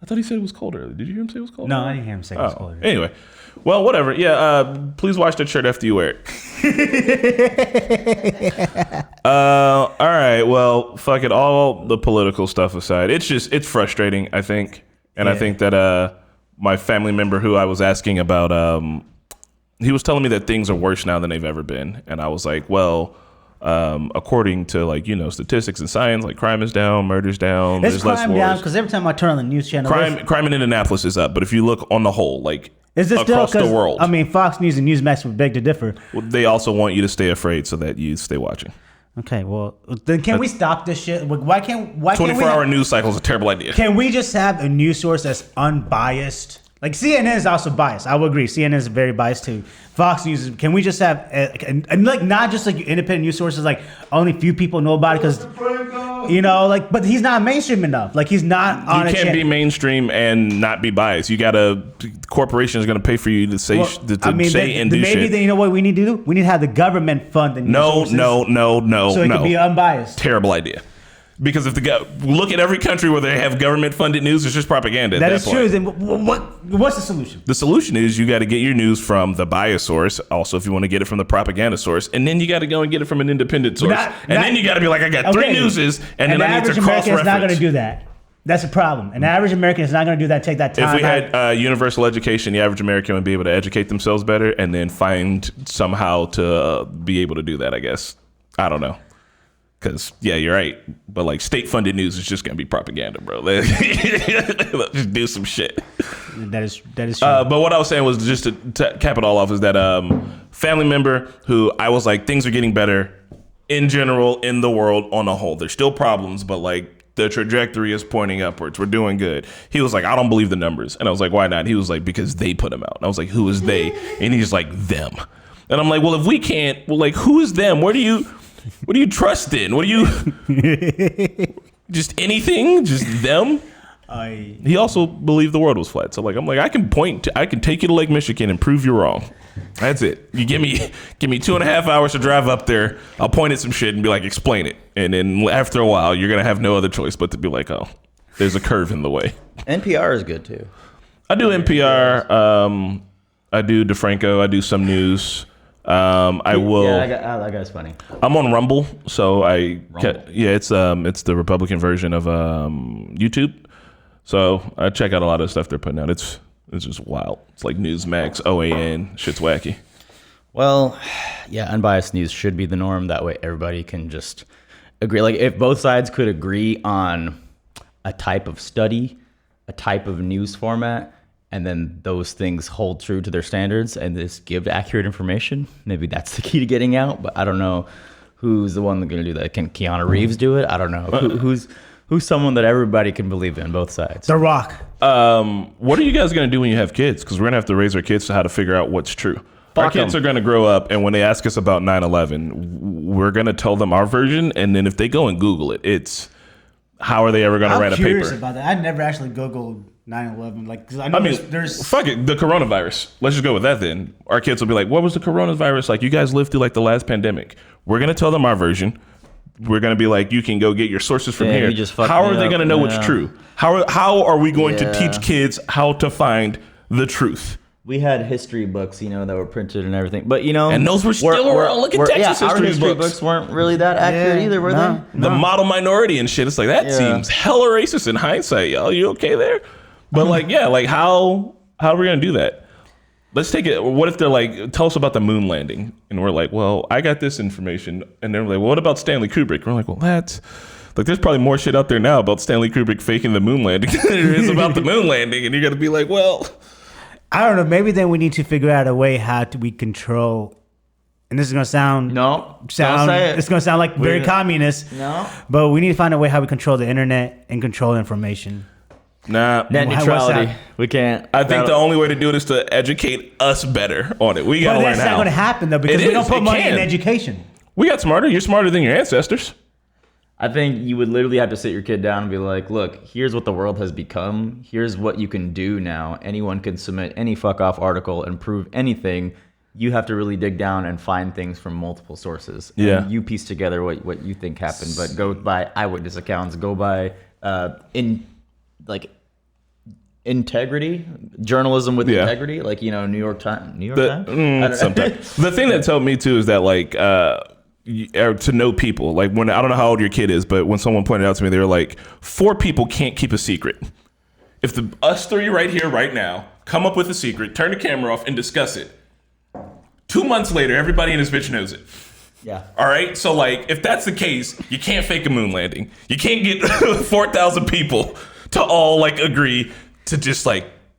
I thought he said it was cold earlier. Did you hear him say it was cold? No, I didn't hear him say it was cold. Anyway. Well, whatever. Yeah, please wash that shirt after you wear it. All right. Well, fuck it. All the political stuff aside, it's frustrating, I think. And I think that my family member who I was asking about, he was telling me that things are worse now than they've ever been. And I was like, well, according to like, statistics and science, like crime is down, murder's down, It's there's less crime wars. down because every time I turn on the news channel, Crime in Indianapolis is up. But if you look on the whole, like, is this still across the world, I mean, Fox News and Newsmax would beg to differ. they also want you to stay afraid so that you stay watching. Okay, well, then can we stop this shit? Why can't 24-hour news cycle is a terrible idea. Can we just have a news source that's unbiased? Like CNN is also biased. I will agree. CNN is very biased too. Fox News. Can we just have and like not just like independent news sources? Like only few people know about it because like. But he's not mainstream enough. Like he's not on. You can't be mainstream and not be biased. You gotta. Corporation is gonna pay for you to say and do shit. Maybe then you know what we need to do? We need to have the government fund the news sources. No. So it can be unbiased. Terrible idea. Because if look at every country where they have government-funded news, it's just propaganda. That at is that true. point. Then what's the solution? The solution is you got to get your news from the bias source. Also, if you want to get it from the propaganda source, and then you got to go and get it from an independent source. Then you got to be like, I got three newses, and then I need to cross-reference. The average American is not going to do that. That's a problem. An average American is not going to do that. Take that time. If we had universal education, the average American would be able to educate themselves better, and then find somehow to be able to do that. I guess. I don't know. Because, yeah, you're right. But, like, state-funded news is just going to be propaganda, bro. Just do some shit. That is true. But what I was saying was, just to cap it all off, is that family member who I was like, things are getting better in general in the world on a whole. There's still problems, but, like, the trajectory is pointing upwards. We're doing good. He was like, I don't believe the numbers. And I was like, why not? He was like, because they put them out. And I was like, who is they? And he's like, them. And I'm like, well, if we can't, well, like, who is them? What do you trust in? What do you just anything? Just them? He also believed the world was flat. So I'm like, I can take you to Lake Michigan and prove you're wrong. That's it. You give me 2.5 hours to drive up there. I'll point at some shit and be like, explain it. And then after a while, you're gonna have no other choice but to be like, oh, there's a curve in the way. NPR is good too. I do NPR. I do DeFranco. I do some news. I will. Yeah, that guy's funny. I'm on Rumble, so it's the Republican version of YouTube. So I check out a lot of stuff they're putting out. It's just wild. It's like Newsmax, OAN, shit's wacky. Well, yeah, unbiased news should be the norm. That way, everybody can just agree. Like, if both sides could agree on a type of study, a type of news format, and then those things hold true to their standards and just give accurate information, maybe that's the key to getting out. But I don't know who's the one that's going to do that. Can Keanu Reeves do it? I don't know. Who's someone that everybody can believe in, both sides? The Rock. What are you guys going to do when you have kids? Because we're going to have to raise our kids to how to figure out what's true. Our kids are going to grow up, and when they ask us about 9/11, we're going to tell them our version, and then if they go and Google it, it's how are they ever going to write a paper? I'm curious about that. I never actually Googled 9/11. Like, cause I know there's fuck it, the coronavirus. Let's just go with that then. Our kids will be like, what was the coronavirus like? You guys lived through like the last pandemic. We're going to tell them our version. We're going to be like, you can go get your sources from here. How are they going to know what's true? How are we going to teach kids how to find the truth? We had history books, that were printed and everything. But, and those were still around. Look at Texas our history books weren't really that accurate either, were they? The model minority and shit. It's like, that seems hella racist in hindsight, y'all. You okay there? But how are we going to do that? Let's take it. What if they're like, tell us about the moon landing? And we're like, well, I got this information. And they're like, well, what about Stanley Kubrick? We're like, well, that's like, there's probably more shit out there now about Stanley Kubrick faking the moon landing than there is about the moon landing. And you're going to be like, well, I don't know. Maybe then we need to figure out a way how we control. And this is going to sound don't say it. It's going to sound like very communist. No. But we need to find a way how we control the internet and control information. Nah. Net neutrality. We can't. I think the only way to do it is to educate us better on it. We got to learn how. But that's not going to happen, though, because we don't put money in education. We got smarter. You're smarter than your ancestors. I think you would literally have to sit your kid down and be like, look, here's what the world has become. Here's what you can do now. Anyone can submit any fuck off article and prove anything. You have to really dig down and find things from multiple sources. Yeah. And you piece together what you think happened, but go by eyewitness accounts, go by integrity, journalism with integrity, like, New York Times. Sometimes. The thing that's helped me too is that to know people. Like, when I don't know how old your kid is, but when someone pointed out to me, they were like, 4 people can't keep a secret. If us 3 right here, right now, come up with a secret, turn the camera off, and discuss it, 2 months later, everybody in this bitch knows it. Yeah. All right. So if that's the case, you can't fake a moon landing. You can't get 4,000 people to all agree to just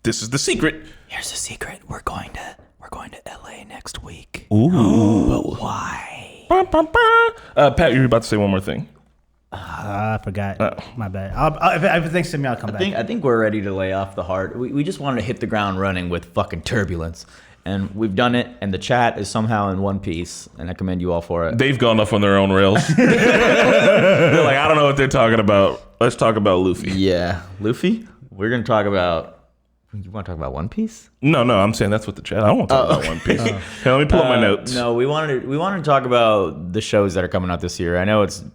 this is the secret. Here's the secret. We're going to LA next week. Ooh. But why? Pat, you're about to say one more thing. I forgot. My bad. If it thinks to me, I'll come back. I think we're ready to lay off the hard. We just wanted to hit the ground running with fucking turbulence. And we've done it, and the chat is somehow in one piece, and I commend you all for it. They've gone off on their own rails. They're like, I don't know what they're talking about. Let's talk about Luffy. Yeah. Luffy? We're going to talk about... You want to talk about One Piece? No, I'm saying that's what the chat... I don't want to talk about One Piece. Hey, let me pull up my notes. No, we wanted to talk about the shows that are coming out this year. I know it's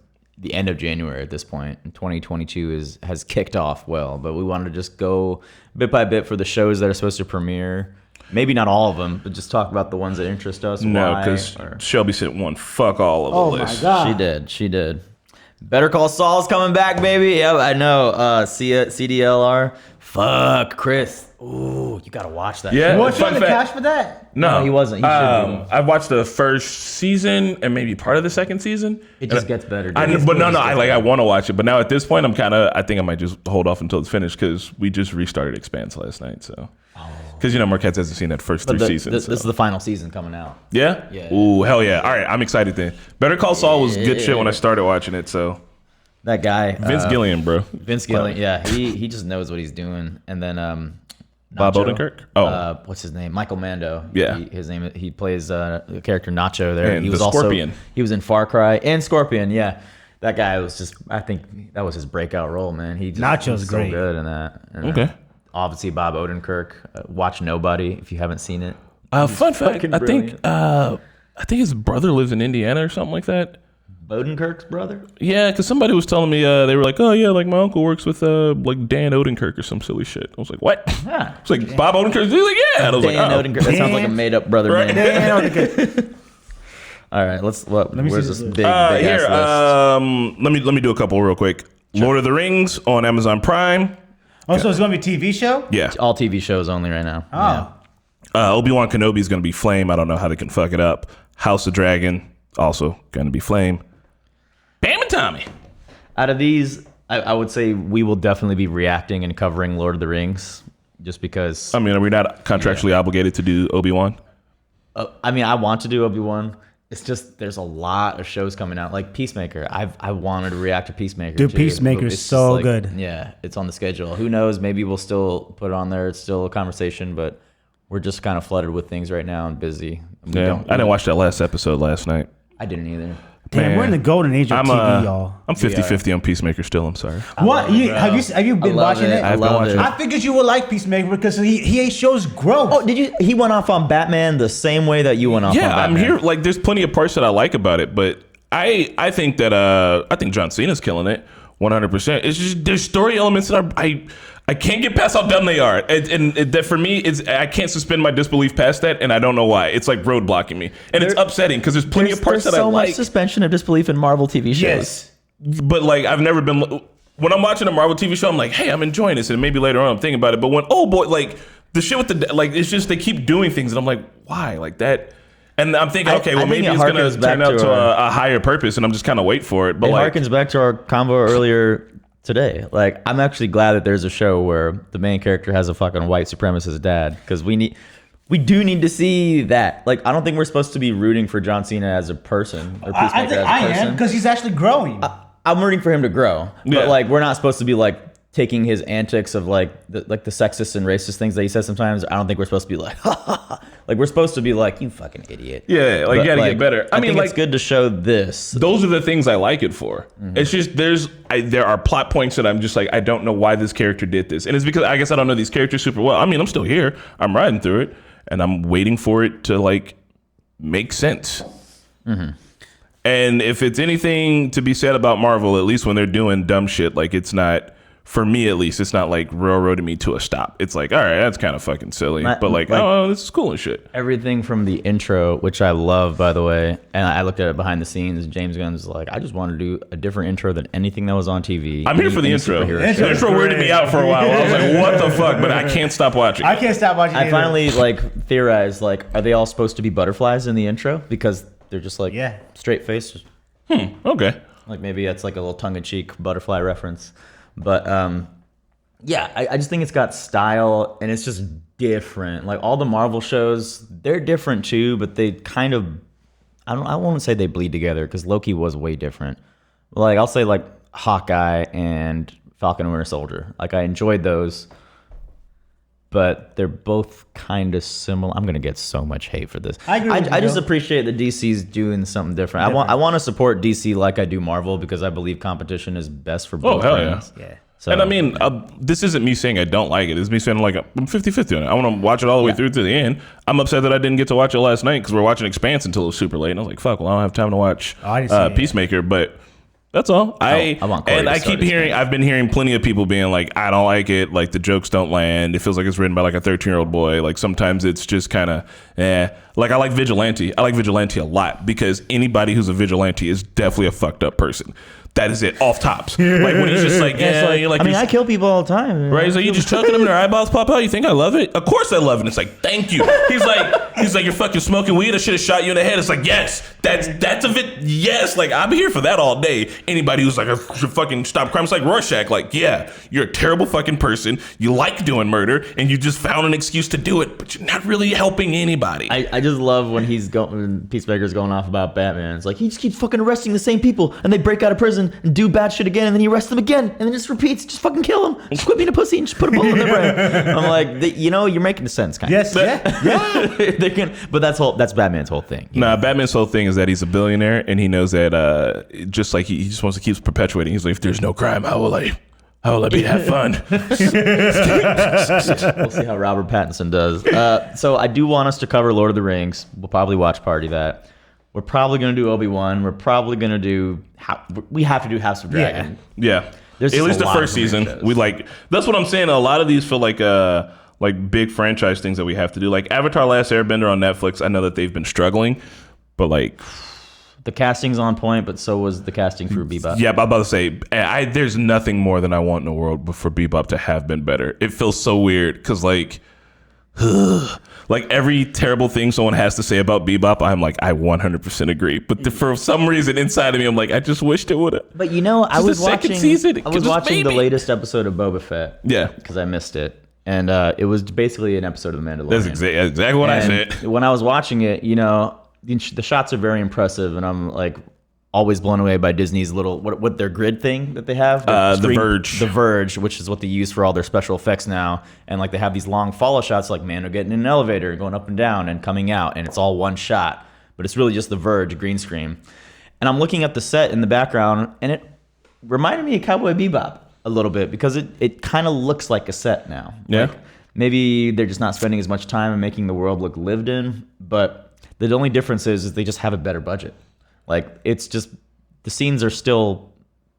the end of January at this point. And 2022 has kicked off well, but we wanted to just go bit by bit for the shows that are supposed to premiere. Maybe not all of them, but just talk about the ones that interest us. No, because Shelby said one. Fuck all of the list. My God. She did. Better Call Saul's coming back, baby. Yeah, I know. CDLR. Fuck, Chris. Ooh, you gotta watch that. Yeah. What's Fun on the fact. cash for that? No, he wasn't. He should be. I watched the first season and maybe part of the second season. It just gets better. I want to watch it, but now at this point, I think I might just hold off until it's finished because we just restarted Expanse last night. So, because Marquette hasn't seen that first three seasons. This is the final season coming out. Yeah. Yeah. Ooh, hell yeah! All right, I'm excited then. Better Call Saul was good shit when I started watching it. So That guy, Vince Gillian, bro. Vince Gillian, yeah, he just knows what he's doing. And then Bob Nacho, Odenkirk. what's his name? Michael Mando. Yeah. His name. He plays the character Nacho there. And he was the Scorpion. He was in Far Cry and Scorpion. Yeah, that guy was just. I think that was his breakout role, man. Nacho's was great. So good in that. And Okay. Obviously, Bob Odenkirk. Watch Nobody if you haven't seen it. Fun fact: fucking I think his brother lives in Indiana or something like that. Odenkirk's brother. Yeah, because somebody was telling me they were like, oh yeah, like my uncle works with like Dan Odenkirk or some silly shit. I was like, what? Yeah. It's like Bob Odenkirk. He's like, yeah. And I was Dan like, oh. Odenkirk. That sounds like a made up brother Right. name. All right, where's this big ass Here, list? let me do a couple real quick. Lord of the Rings on Amazon Prime. Oh, so it's going to be a TV show? Yeah. All TV shows only right now. Oh. Yeah. Obi-Wan Kenobi is going to be Flame. I don't know how they can fuck it up. House of Dragon also going to be Flame. Bam and Tommy. Out of these, I would say we will definitely be reacting and covering Lord of the Rings, just because. I mean, are we not contractually obligated to do Obi-Wan? I want to do Obi-Wan. It's just there's a lot of shows coming out, like Peacemaker. I wanted to react to Peacemaker. Dude, too. Peacemaker's It's just so good. Yeah, it's on the schedule. Who knows? Maybe we'll still put it on there. It's still a conversation, but we're just kind of flooded with things right now and busy. I didn't watch that last episode last night. I didn't either. Damn, Man. we're in the golden age of TV, y'all. I'm 50-50 on Peacemaker still. I'm sorry. What? Have you been love watching it? I love it. I figured you would like Peacemaker because he shows growth. Oh, did you? He went off on Batman the same way that you went off on Yeah, Batman. I'm here. Like, there's plenty of parts that I like about it, but I think that I think John Cena's killing it 100%. It's just there's story elements that I can't get past how dumb they are, and that for me is I can't suspend my disbelief past that, and I don't know why. It's like roadblocking me, and it's upsetting because there's plenty of parts that I so like. much suspension of disbelief in Marvel TV shows. Yes. But like I've never been when I'm watching a Marvel TV show, I'm like, hey, I'm enjoying this, and maybe later on I'm thinking about it. But when like the shit with the like, it's just they keep doing things, and I'm like, why like that? And I'm thinking, okay, well, maybe it's going to turn out to a higher purpose, and I'm just kind of wait for it. But It like, harkens back to our convo earlier today. Like, I'm actually glad that there's a show where the main character has a fucking white supremacist dad, because we do need to see that. Like, I don't think we're supposed to be rooting for John Cena as a person or Peacemaker I think as a I person. am because he's actually growing. I'm rooting for him to grow, Yeah. but like, we're not supposed to be like taking his antics of like the sexist and racist things that he says sometimes. I don't think we're supposed to be like, ha, ha, ha. Like, we're supposed to be like, you fucking idiot. yeah, like But, you got to like, get better. I mean, think like, it's good to show this. those are the things I like it for. It's just there are plot points that I'm just like, I don't know why this character did this, and it's because I guess I don't know these characters super well. I mean, I'm still here, I'm riding through it, and I'm waiting for it to like make sense. And if it's anything to be said about Marvel, at least when they're doing dumb shit, like it's not. For me, at least, it's not like railroading me to a stop. It's like, all right, that's kind of fucking silly, but like, oh, this is cool and shit. Everything from the intro, which I love, by the way, and I looked at it behind the scenes. James Gunn's like, I just want to do a different intro than anything that was on TV. I'm here for the intro. superhero The show. intro weirded me out for a while. I was like, what the fuck? But I can't stop watching. I can't stop watching. I either. finally like theorized, like, are they all supposed to be butterflies in the intro? Because they're just like straight face. Okay. Like, maybe that's like a little tongue-in-cheek butterfly reference. But yeah, I just think it's got style, and it's just different. Like, all the Marvel shows, they're different too, but they kind of, I won't say they bleed together, because Loki was way different. Like, I'll say like Hawkeye and Falcon and Winter Soldier. Like, I enjoyed those, but they're both kind of similar. I'm gonna get so much hate for this. I agree with you, I just though. appreciate that DC's doing something different. I want to support DC like I do Marvel, because I believe competition is best for both hell brands. Yeah. So, And I mean, this isn't me saying I don't like it. It's me saying like I'm 50-50 on it. I want to watch it all the way through to the end. I'm upset that I didn't get to watch it last night because we're watching Expanse until it was super late. And I was like, fuck, well, I don't have time to watch I didn't see it. Peacemaker. But That's all. I want Corey and to I start keep his hearing. game. I've been hearing plenty of people being like, "I don't like it. Like the jokes don't land. It feels like it's written by like a 13-year-old boy. Like sometimes it's just kind of, Like I like Vigilante. I like Vigilante a lot because anybody who's a vigilante is definitely a fucked up person. That is it. Off tops. Like when he's just like, you're like, I mean, I kill people all the time. right? So you just choking them and their eyeballs pop out. You think I love it? Of course I love it. It's like, thank you. He's like, you're fucking smoking weed. I should have shot you in the head. It's like, yes, that's a bit. Yes, like I'm here for that all day. Anybody who's like a fucking stop crime, it's like Rorschach. Like, yeah, you're a terrible fucking person. You like doing murder, and you just found an excuse to do it, but you're not really helping anybody. I just love when when Peacemaker's going off about Batman. It's like he just keeps fucking arresting the same people, and they break out of prison and do bad shit again, and then he arrests them again, and then just repeats. Just fucking kill them. Just quit being a pussy and just put a bullet in their brain. I'm like, you're making sense, kind Yes, of. But that's Batman's whole thing. Nah, Batman's whole thing is that he's a billionaire, and he knows that just like he just wants to keep perpetuating. He's like, if there's no crime, how will I have fun? We'll see how Robert Pattinson does. So I do want us to cover Lord of the Rings. We'll probably watch party that. We're probably going to do Obi-Wan. We're probably going to do... We have to do House of Dragon. Yeah. There's At just least a the lot first of weird season. shows. We like... That's what I'm saying. A lot of these feel like big franchise things that we have to do. Like Avatar Last Airbender on Netflix. I know that they've been struggling, but like... The casting's on point, but so was the casting for Bebop. Yeah, I'm about to say, there's nothing more than I want in the world but for Bebop to have been better. It feels so weird because like every terrible thing someone has to say about Bebop, I'm like, I 100% agree. But for some reason inside of me, I'm like, I just wished it would have. But I was watching the the latest episode of Boba Fett. Yeah. Because I missed it. And it was basically an episode of The Mandalorian. That's exactly what I said. When I was watching it, the shots are very impressive, and I'm like always blown away by Disney's little what their grid thing that they have. The Verge. The Verge, which is what they use for all their special effects now. And like they have these long follow shots, like Mando getting in an elevator, going up and down, and coming out, and it's all one shot. But it's really just the Verge green screen. And I'm looking at the set in the background, and it reminded me of Cowboy Bebop a little bit because it kind of looks like a set now. Yeah. Like, maybe they're just not spending as much time in making the world look lived in, but the only difference is they just have a better budget. Like, it's just, the scenes are still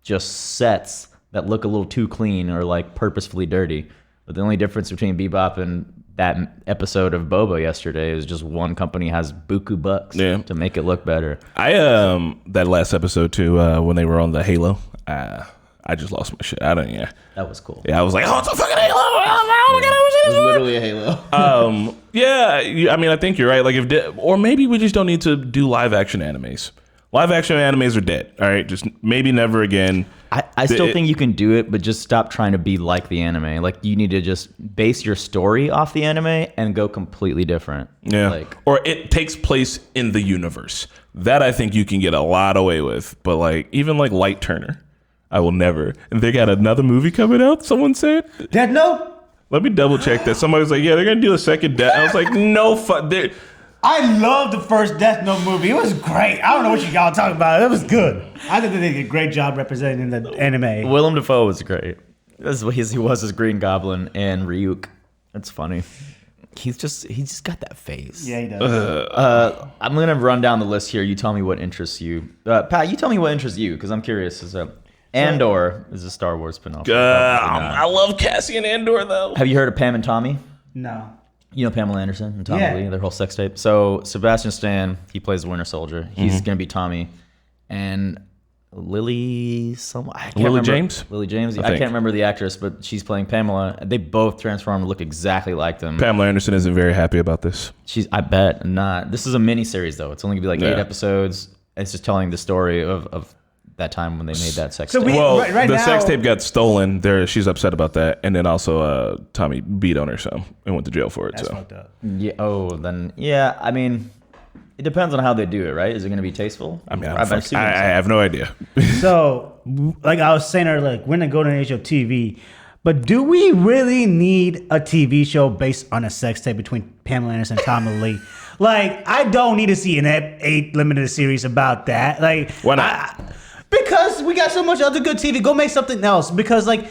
just sets that look a little too clean or like purposefully dirty. But the only difference between Bebop and that episode of Boba yesterday is just one company has buku bucks to make it look better. That last episode too, when they were on the Halo, I just lost my shit. That was cool. Yeah, I was like, oh, it's a fucking Halo. Oh my God, it was literally a Halo. Yeah, I mean, I think you're right. Like, or maybe we just don't need to do live action animes. Live action animes are dead. All right, just maybe never again. I still think you can do it, but just stop trying to be like the anime. Like, you need to just base your story off the anime and go completely different. Yeah, or it takes place in the universe. That I think you can get a lot away with. But like, even like Light Turner, I will never. And they got another movie coming out. Someone said Death Note. Let me double check that. Somebody was like, yeah, they're gonna do a second Death. I was like, no fuck. I love the first Death Note movie. It was great. I don't know what y'all talking about. It was good. I think they did a great job representing the anime. Willem Dafoe was great. He was as Green Goblin and Ryuk. It's funny. He's just got that face. Yeah, he does. I'm gonna run down the list here. You tell me what interests you. Pat, you tell me what interests you because I'm curious. Andor is a Star Wars spinoff. I love Cassian Andor though. Have you heard of Pam and Tommy? No. You know Pamela Anderson and Tommy Lee, their whole sex tape. So Sebastian Stan, he plays the Winter Soldier. He's gonna be Tommy, and Lilly James. Lily James. I can't remember the actress, but she's playing Pamela. They both transform and look exactly like them. Pamela Anderson isn't very happy about this. I bet not. This is a mini series though. It's only gonna be like 8 episodes. It's just telling the story of that time when they made that sex tape. The sex tape got stolen. She's upset about that, and then also Tommy beat on her son and went to jail for it. That's fucked up. Yeah. Oh, then yeah. I mean, it depends on how they do it, right? Is it going to be tasteful? I mean, I have no idea. So, like I was saying earlier, we're in the golden age of TV, but do we really need a TV show based on a sex tape between Pamela Anderson and Tommy Lee? Like, I don't need to see an 8 limited series about that. Like, why not? Because we got so much other good TV. Go make something else. Because, like,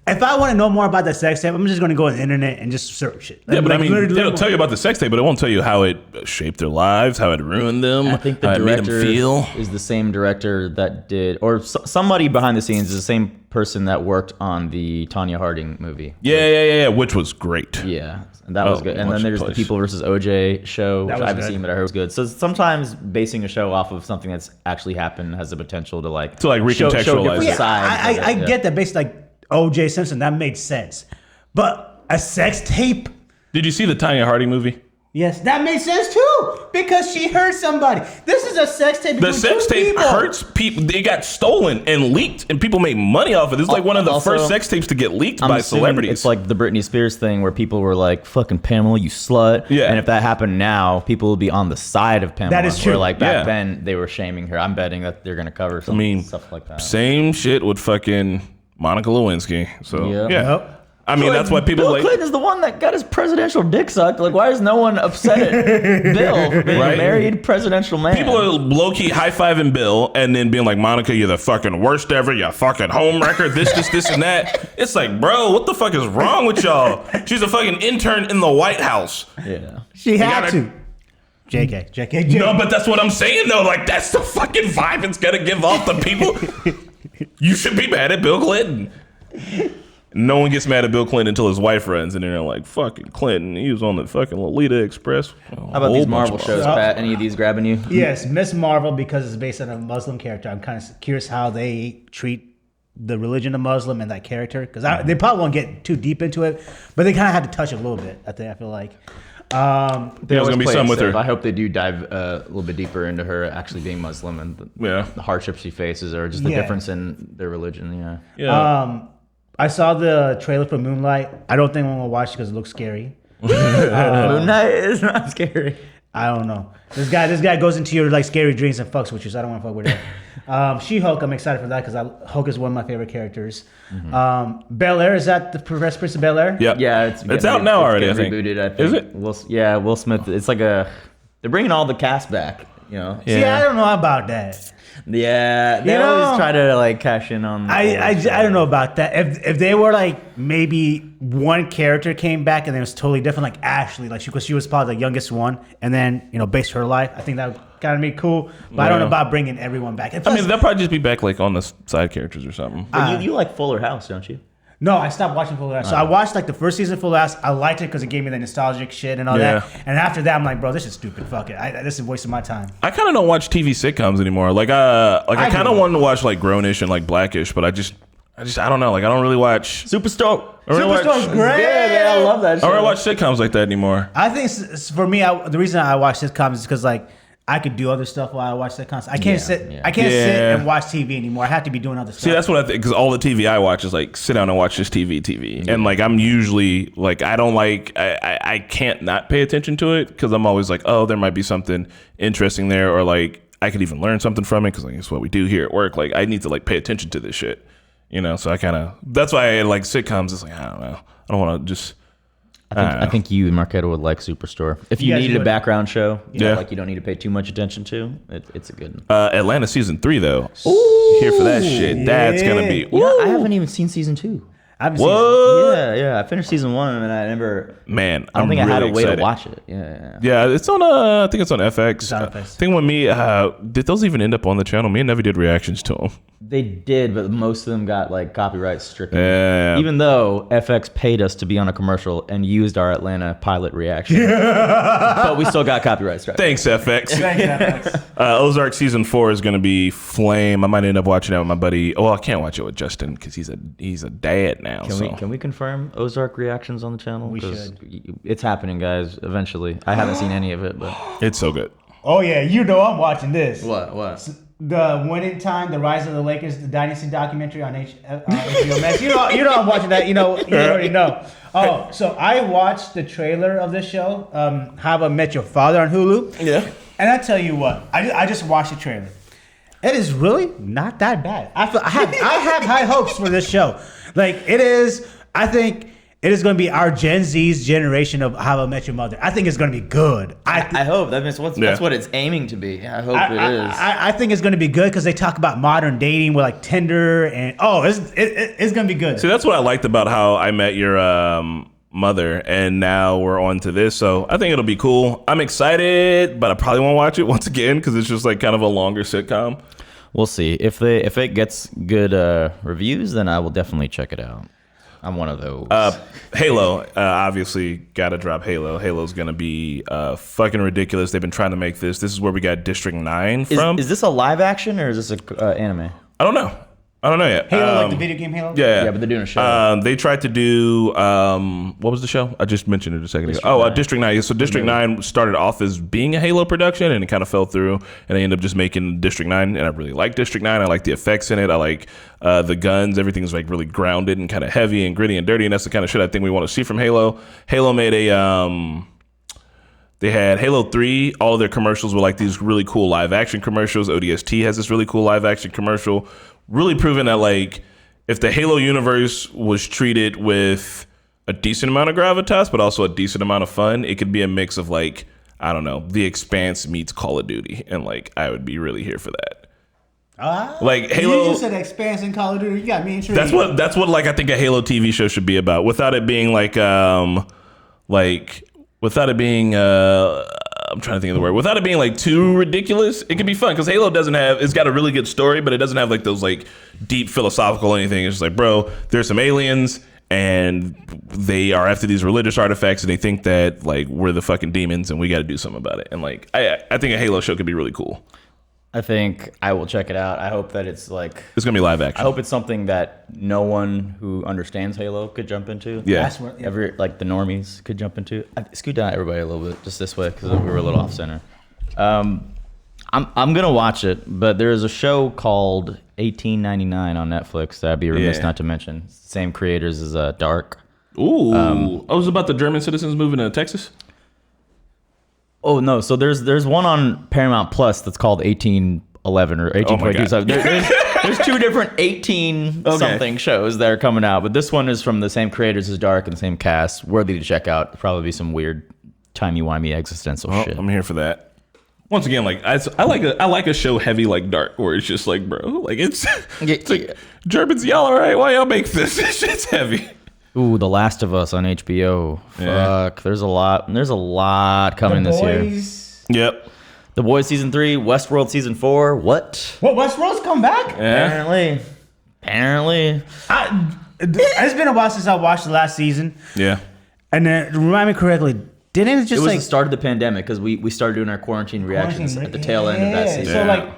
If I want to know more about the sex tape, I'm just going to go on the internet and just search it. Yeah, but Like, I mean, literally- they'll tell you about the sex tape, but it won't tell you how it shaped their lives, how it ruined them, I think the how it made them director feel. is the same director that did, or somebody behind the scenes is the same person that worked on the Tanya Harding movie. Yeah, which was great. Yeah, and that was good. And watch then there's the the place. People versus OJ show, which was I haven't good. seen, but I heard was good. So sometimes basing a show off of something that's actually happened has the potential to To, like, recontextualize different it. sides of I it, yeah. get that based like O.J. Simpson, that made sense. But a sex tape? Did you see the Tanya Harding movie? Yes, that made sense too because she hurt somebody. This is a sex tape. The between sex two tape people. hurts people. It got stolen and leaked, and people made money off it. This is like one of the Also, first sex tapes to get leaked I'm by assuming celebrities. It's like the Britney Spears thing where people were like, "Fucking Pamela, you slut." Yeah. And if that happened now, people would be on the side of Pamela. That is true. Or like back Yeah. then, they were shaming her. I'm betting that they're gonna cover some stuff like that. Same shit with fucking Monica Lewinsky. So Yeah. yeah. Yep. I mean, that's why people Bill like. Clinton is the one that got his presidential dick sucked. Like, why is no one upset at Bill for being Right. a married presidential man? People are low key high fiving Bill and then being like, Monica, you're the fucking worst ever. You fucking homewrecker. This, and that. It's like, bro, what the fuck is wrong with y'all? She's a fucking intern in the White House. Yeah. She had gotta- to. JK. No, but that's what I'm saying though. Like, that's the fucking vibe it's gonna give off the people. You should be mad at Bill Clinton. No one gets mad at Bill Clinton until his wife runs, and they're like, "Fucking Clinton, he was on the fucking Lolita Express." How about these Marvel shows, Pat? Any of these grabbing you? Yes, Miss Marvel because it's based on a Muslim character. I'm kind of curious how they treat the religion of Muslim and that character because they probably won't get too deep into it, but they kind of had to touch it a little bit. I feel like. They There's always gonna be play some it with safe. her. I hope they do dive a little bit deeper into her actually being Muslim and the hardships she faces, or just the Yeah. difference in their religion. Yeah. Yeah. I saw the trailer for Moonlight. I don't think I'm gonna watch it because it looks scary. Moon Knight is not scary. I don't know. This guy goes into your like scary dreams and fucks with you. So I don't want to fuck with it. She-Hulk. I'm excited for that because Hulk is one of my favorite characters. Bel Air, is that the Fresh Prince of Bel Air? Yep. Yeah, it's out now already. I getting think. rebooted. I think. Is it? Will Smith. It's like they're bringing all the cast back. You know. See, I don't know about that. Yeah, they You know, always try to like cash in on. I don't know about that. If they were like maybe one character came back and it was totally different, like Ashley, like she was probably the youngest one, and then based her life, I think that would kind of be cool. But I don't know about bringing everyone back. And I plus, mean, they'll probably just be back like on the side characters or something. But you like Fuller House, don't you? no, I stopped watching Full House. So I watched like the first season of Full House. I liked it because it gave me the nostalgic shit and all Yeah. that. And after that, I'm like, bro, this is stupid. Fuck it. This is wasting my time. I kind of don't watch TV sitcoms anymore. I kind of do. wanted to watch like Grownish and like Blackish, but I just I don't know. Like I don't really watch. Superstore. Superstore's great. Yeah, man, I love that I show. don't really watch sitcoms like that anymore. I think for me, the reason I watch sitcoms is because like I could do other stuff while I watch sitcoms. I can't sit Yeah. and watch TV anymore. I have to be doing other stuff. See, that's what I think. Because all the TV I watch is like sit down and watch this TV, and like I'm usually like I can't not pay attention to it because I'm always like, oh, there might be something interesting there, or like I could even learn something from it because like it's what we do here at work. Like I need to like pay attention to this shit, So I kind of that's why I like sitcoms. It's like I don't know. I don't want to just. I think you and Marquetta would like Superstore. If you guys needed a would. background show, Yeah. like you don't need to pay too much attention to, it's a good. Atlanta season 3 though. Ooh, here for that shit. That's gonna be. You know, I haven't even seen season 2. I haven't seen What? Yeah. I finished season 1 and I never. Man, I don't think I had a way excited. to watch it. Yeah. Yeah, it's on. I think it's on FX. It's on FX. I think when me did those even end up on the channel? Me and Nevi did reactions to them. They did, but most of them got like copyright stricken. Yeah. Even though FX paid us to be on a commercial and used our Atlanta pilot reaction, but we still got copyright strike. Thanks, FX. Netflix. Ozark season 4 is going to be flame. I might end up watching that with my buddy. Oh, I can't watch it with Justin because he's a dad now. Can we confirm Ozark reactions on the channel? We 'Cause should. It's happening, guys. Eventually, I haven't seen any of it, but It's so good. Oh yeah, I'm watching this. what? The Winning Time, the Rise of the Lakers, the Dynasty documentary on HBO Max. You know I'm watching that. You already know. Oh, so I watched the trailer of this show, How I Met Your Father on Hulu. Yeah. And I tell you what, I just watched the trailer. It is really not that bad. I have high hopes for this show. Like it is. I think it is going to be our Gen Z's generation of How I Met Your Mother. I think it's going to be good. I hope that's what it's aiming to be. I hope it is. I think it's going to be good because they talk about modern dating with like Tinder and it's going to be good. See, that's what I liked about How I Met Your Mother, and now we're on to this. So I think it'll be cool. I'm excited, but I probably won't watch it once again because it's just like kind of a longer sitcom. We'll see if it gets good reviews, then I will definitely check it out. I'm one of those. Halo, obviously, gotta drop Halo. Halo's gonna be fucking ridiculous. They've been trying to make this. This is where we got District 9 from. Is this a live action or is this a anime? I don't know yet. Halo, like the video game Halo? Yeah, but they're doing a show. They tried to do what was the show? I just mentioned it a second ago. District 9. So District 9 started off as being a Halo production, and it kind of fell through, and they ended up just making District 9. And I really like District 9. I like the effects in it. I like the guns. Everything's like really grounded and kind of heavy and gritty and dirty, and that's the kind of shit I think we want to see from Halo. Halo made a they had Halo 3. All of their commercials were like these really cool live action commercials. ODST has this really cool live action commercial, really proving that like if the Halo universe was treated with a decent amount of gravitas, but also a decent amount of fun, it could be a mix of like, I don't know, The Expanse meets Call of Duty. And like, I would be really here for that. Like Halo. You just said Expanse and Call of Duty. You got me intrigued. That's what like I think a Halo TV show should be about, without it being without it being I'm trying to think of the word. Without it being like too ridiculous, it can be fun because Halo it's got a really good story, but it doesn't have like those like deep philosophical anything. It's just like, bro, there's some aliens and they are after these religious artifacts and they think that like we're the fucking demons and we got to do something about it. And like, I think a Halo show could be really cool. I think I will check it out. I hope that it's like... It's going to be live action. I hope it's something that no one who understands Halo could jump into. Yeah. Like the normies could jump into. Scoot down everybody a little bit, just this way, because we were a little off center. I'm going to watch it, but there is a show called 1899 on Netflix that I'd be remiss not to mention. Same creators as Dark. Ooh. It was about the German citizens moving to Texas? Oh no! So there's one on Paramount Plus that's called 1811 or 1822. So there's two different 18 something shows that are coming out, but this one is from the same creators as Dark and the same cast. Worthy to check out. Probably be some weird timey-wimey existential shit. I'm here for that. Once again, like I like a show heavy like Dark, where it's just like, bro, like it's like Germans, y'all all right? Why y'all make this? This shit's heavy. Ooh, The Last of Us on HBO. Yeah. Fuck, there's a lot coming this year. Yep. The Boys season 3, Westworld season 4. What? Westworld's come back? Yeah. Apparently. It's been a while since I watched the last season. Yeah. And then, remind me correctly, didn't it just it was like... the start of the pandemic because we started doing our quarantine reactions at the tail end of that season. So like...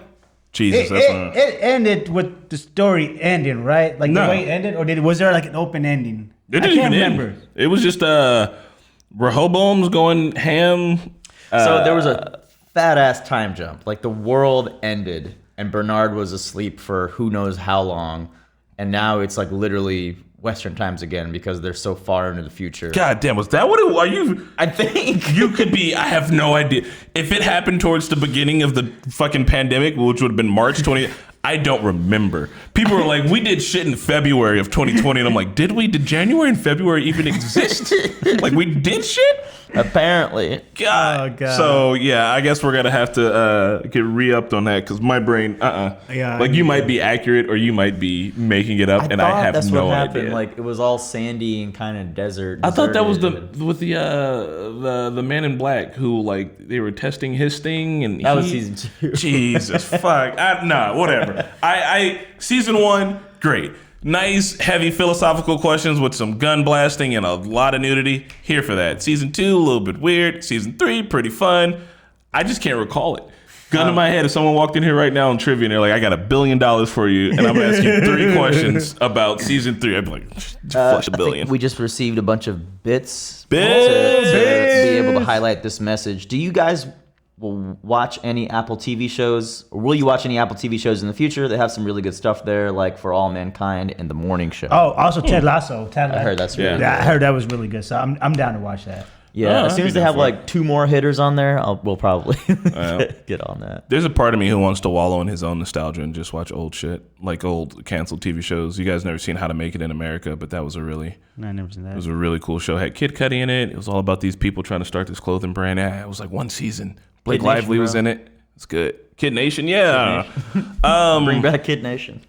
Jesus, it ended with the story ending, right? Like No. the way it ended? Or was there like an open ending? It didn't I can't even remember. end. It was just Rehoboam's going ham. So there was a fat ass time jump. Like the world ended and Bernard was asleep for who knows how long. And now it's like literally Western times again because they're so far into the future. God damn, was that what it was? I think. You could be, I have no idea. If it happened towards the beginning of the fucking pandemic, which would have been March 20, I don't remember. People were like, we did shit in February of 2020. And I'm like, did we? Did January and February even exist? Like, we did shit? Apparently. God. Oh, God. So, yeah, I guess we're going to have to get re-upped on that because my brain, Yeah, like, you might be accurate or you might be making it up, and I have that's no what happened. idea. Like, it was all sandy and kind of desert. I thought that was deserted. with the man in black who like they were testing his thing and That was season 2. Jesus fuck, whatever. I season 1 great, nice heavy philosophical questions with some gun blasting and a lot of nudity. Here for that. Season 2 a little bit weird. Season 3 pretty fun. I just can't recall it. Gun to my head, if someone walked in here right now on trivia and they're like, I got $1 billion for you, and I'm gonna ask you 3 questions about season 3, I'd be like, flush $1 billion. We just received a bunch of bits to be Bits! able to highlight this message. Do you guys watch any Apple TV shows, or will you watch any Apple TV shows in the future? They have some really good stuff there, like For All Mankind and The Morning Show. Oh, also Ted Lasso. I heard that's really Yeah, I heard that was really good. So I'm down to watch that. Yeah, Oh, as I'd soon be as they down have for like 2 more hitters on there, we'll probably get on that. There's a part of me who wants to wallow in his own nostalgia and just watch old shit, like old canceled TV shows. You guys never seen How to Make It in America, but that was a really, I never seen that. it was a really cool show. It had Kid Cudi in it. It was all about these people trying to start this clothing brand. It was like 1 season. Blake Kid Nation, Lively was bro. in it. It's good. Kid Nation, yeah. Bring back Kid Nation.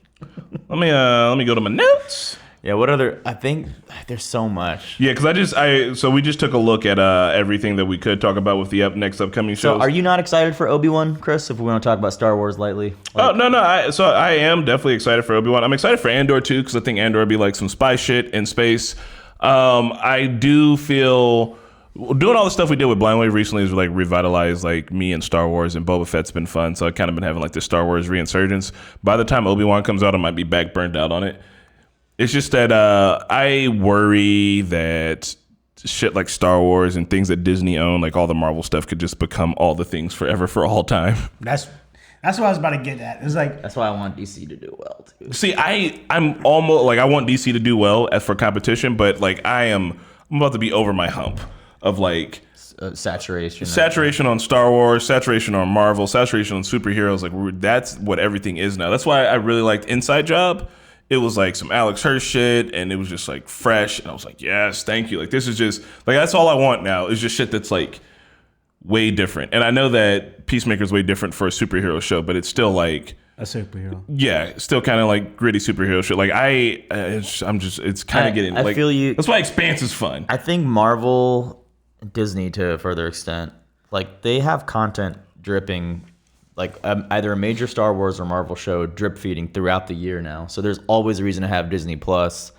Let me go to my notes. Yeah, what other? I think there's so much. Yeah, because so we just took a look at everything that we could talk about with the next upcoming shows. So, are you not excited for Obi-Wan, Chris? If we want to talk about Star Wars lightly. Oh no! I am definitely excited for Obi-Wan. I'm excited for Andor too because I think Andor would be like some spy shit in space. I do feel doing all the stuff we did with Blind Wave recently is like revitalized like me and Star Wars, and Boba Fett's been fun. So I've kind of been having like this Star Wars reinsurgence. By the time Obi-Wan comes out, I might be back burned out on it. It's just that I worry that shit like Star Wars and things that Disney own, like all the Marvel stuff, could just become all the things forever for all time. That's what I was about to get at. It's like That's why I want DC to do well too. See, I'm almost like I want DC to do well as for competition, but like I'm about to be over my hump of like saturation on Star Wars, saturation on Marvel, saturation on superheroes. Like that's what everything is now. That's why I really liked Inside Job. It was like some Alex Hirsch shit, and it was just like fresh, and I was like, yes, thank you. Like this is just like that's all I want now is just shit that's like way different. And I know that Peacemaker's way different for a superhero show, but it's still like a superhero. Yeah, still kind of like gritty superhero shit. Like I'm just it's kind of getting. I like, feel you. That's why Expanse is fun. I think Marvel, Disney to a further extent, like they have content dripping. Like either a major Star Wars or Marvel show drip feeding throughout the year now. So there's always a reason to have Disney Plus.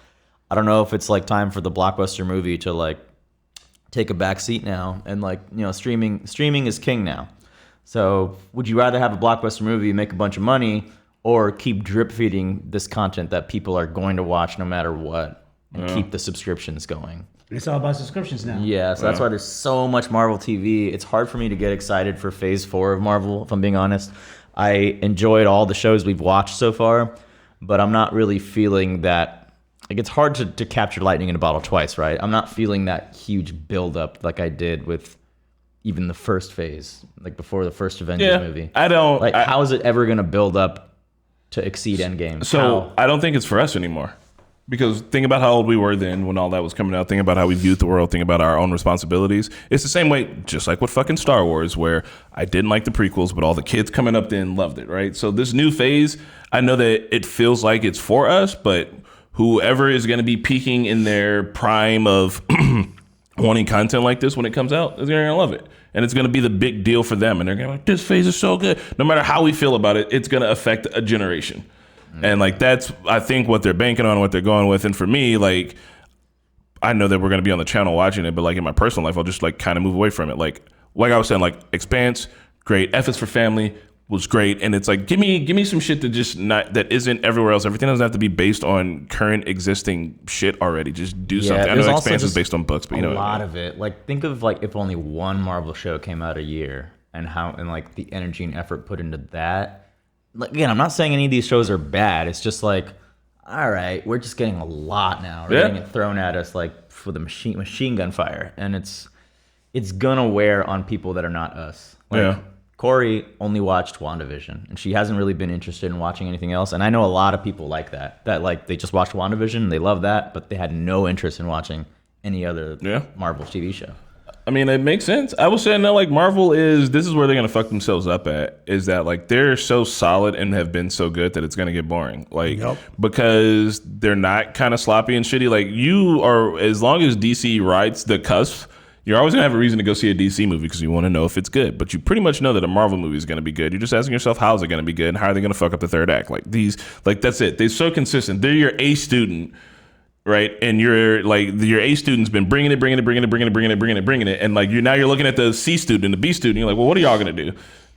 I don't know if it's like time for the blockbuster movie to like take a back seat now, and like, you know, streaming is king now. So would you rather have a blockbuster movie make a bunch of money or keep drip feeding this content that people are going to watch no matter what and keep the subscriptions going? It's all about subscriptions now. Yeah, so that's why there's so much Marvel TV. It's hard for me to get excited for Phase 4 of Marvel, if I'm being honest. I enjoyed all the shows we've watched so far, but I'm not really feeling that. Like, it's hard to capture lightning in a bottle twice, right? I'm not feeling that huge buildup like I did with even the first phase, like before the first Avengers movie. I don't. Like, how is it ever going to build up to exceed Endgame? So I don't think it's for us anymore. Because think about how old we were then when all that was coming out. Think about how we viewed the world. Think about our own responsibilities. It's the same way, just like with fucking Star Wars, where I didn't like the prequels, but all the kids coming up then loved it, right? So this new phase, I know that it feels like it's for us, but whoever is going to be peaking in their prime of wanting content like this when it comes out, they're going to love it. And it's going to be the big deal for them. And they're going to be like, this phase is so good. No matter how we feel about it, it's going to affect a generation. And like that's I think what they're banking on, what they're going with. And for me, like I know that we're gonna be on the channel watching it, but like in my personal life, I'll just like kind of move away from it. Like I was saying, like Expanse, great. F is for Family was great, and it's like give me some shit that isn't everywhere else. Everything doesn't have to be based on current existing shit already. Just do something. I know Expanse is based on books, but you know a lot of it. Like think of like if only one Marvel show came out a year, and like the energy and effort put into that. Like, again, I'm not saying any of these shows are bad. It's just like, all right, we're just getting a lot now. We're getting it thrown at us like for the machine gun fire, and it's gonna wear on people that are not us. Like, Corey only watched WandaVision, and she hasn't really been interested in watching anything else. And I know a lot of people like that like they just watched WandaVision and they love that, but they had no interest in watching any other Marvel TV show. I mean, it makes sense. I will say, no, like Marvel this is where they're going to fuck themselves up at, is that like they're so solid and have been so good that it's going to get boring. Like, because they're not kind of sloppy and shitty. Like you are, as long as DC rides the cusp, you're always going to have a reason to go see a DC movie because you want to know if it's good. But you pretty much know that a Marvel movie is going to be good. You're just asking yourself, how is it going to be good? And how are they going to fuck up the third act? Like that's it. They're so consistent. They're your A student. Right, and your A student's been bringing it, and like now you're looking at the C student and the B student. You're like, well, what are y'all gonna do?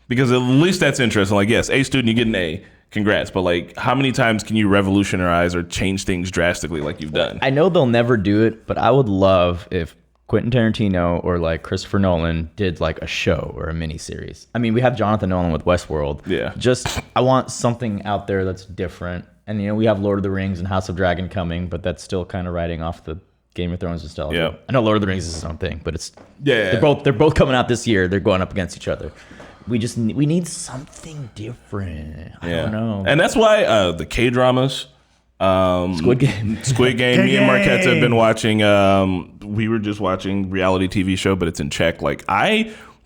Because at least that's interesting. Like, yes, A student, you get an A, congrats. But like, how many times can you revolutionize or change things drastically like you've done? I know they'll never do it, but I would love if Quentin Tarantino or like Christopher Nolan did like a show or a miniseries. I mean, we have Jonathan Nolan with Westworld. Yeah. Just I want something out there that's different. And, you know, we have Lord of the Rings and House of Dragon coming, but that's still kind of riding off the Game of Thrones nostalgia. Yeah. I know Lord of the Rings is its own thing, but it's Yeah. they're both coming out this year. They're going up against each other. We need something different. I don't know. And that's why the K-dramas, Squid Game. Me and Marquette have been watching. We were just watching reality TV show, but it's in Czech.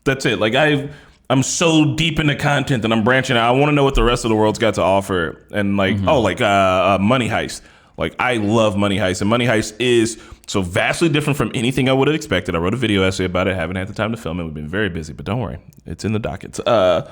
That's it. I'm so deep into content that I'm branching out. I want to know what the rest of the world's got to offer. And Money Heist. I love Money Heist, and Money Heist is so vastly different from anything I would have expected. I wrote a video essay about it. Haven't had the time to film it. We've been very busy, but don't worry, it's in the dockets. That.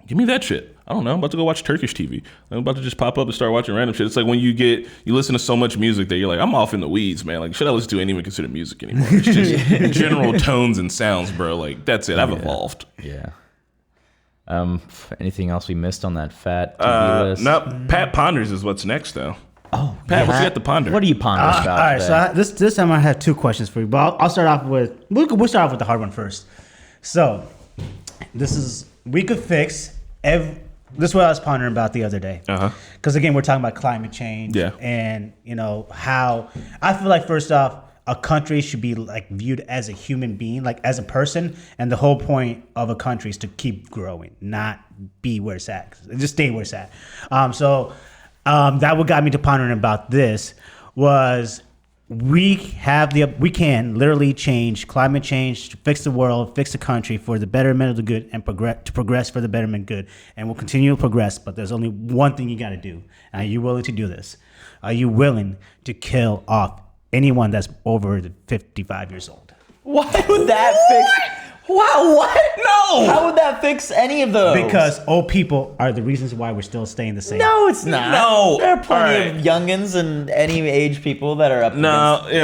Give me that shit. I don't know. I'm about to go watch Turkish TV. I'm about to just pop up and start watching random shit. It's like when you listen to so much music that you're like, I'm off in the weeds, man. Should I listen to anything considered music anymore? It's just general tones and sounds, bro. That's it. I've evolved. Yeah. Anything else we missed on that fat TV list? No, Pat ponders is what's next, though. Oh, Pat, what you got to ponder? What do you ponder about? All right, so this time I have two questions for you, but I'll start off with we'll start off with the hard one first. So we could fix this is what I was pondering about the other day. Because again, we're talking about climate change. Yeah. And how I feel like first off, a country should be viewed as a human being, as a person, and the whole point of a country is to keep growing, not be where it's at. Just stay where it's at. That what got me to pondering about this was we can literally change climate change to fix the world, fix the country for the betterment of the good, and progress for the betterment good, and we'll continue to progress. But there's only one thing you got to do. Are you willing to do this? Are you willing to kill off anyone that's over 55 years old? Why would that fix? Wow, what? No. How would that fix any of those? Because old people are the reasons why we're still staying the same. No, it's not. No. There are plenty of youngins and any age people that are up.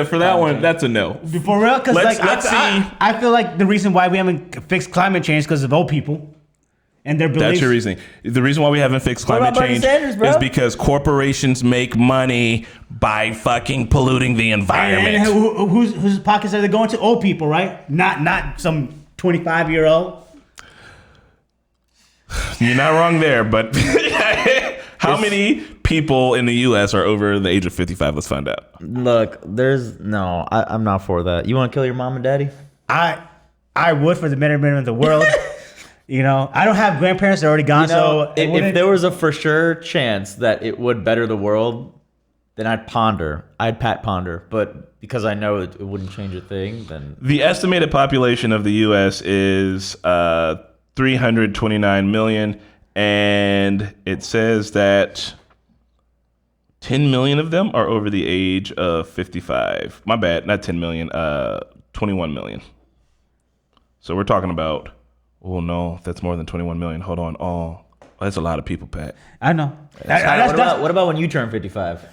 For that one, that's a no. For real? Because let's see. I feel like the reason why we haven't fixed climate change is because of old people and their beliefs. That's your reasoning. The reason why we haven't fixed climate change is because corporations make money by fucking polluting the environment. And whose pockets are they going to? Old people, right? Not some 25-year-old. You're not wrong there, but how many people in the U.S. are over the age of 55? Let's find out. Look, I'm not for that. You want to kill your mom and daddy? I would for the betterment of the world. I don't have grandparents that are already gone, so if there was a for sure chance that it would better the world, then I'd pat ponder. But because I know it wouldn't change a thing, then the estimated population of the U.S. is 329 million, and it says that 10 million of them are over the age of 55. My bad, not 10 million, 21 million. So we're talking about, oh no, that's more than 21 million. Hold on. Oh, that's a lot of people, Pat. I know. What about when you turn 55?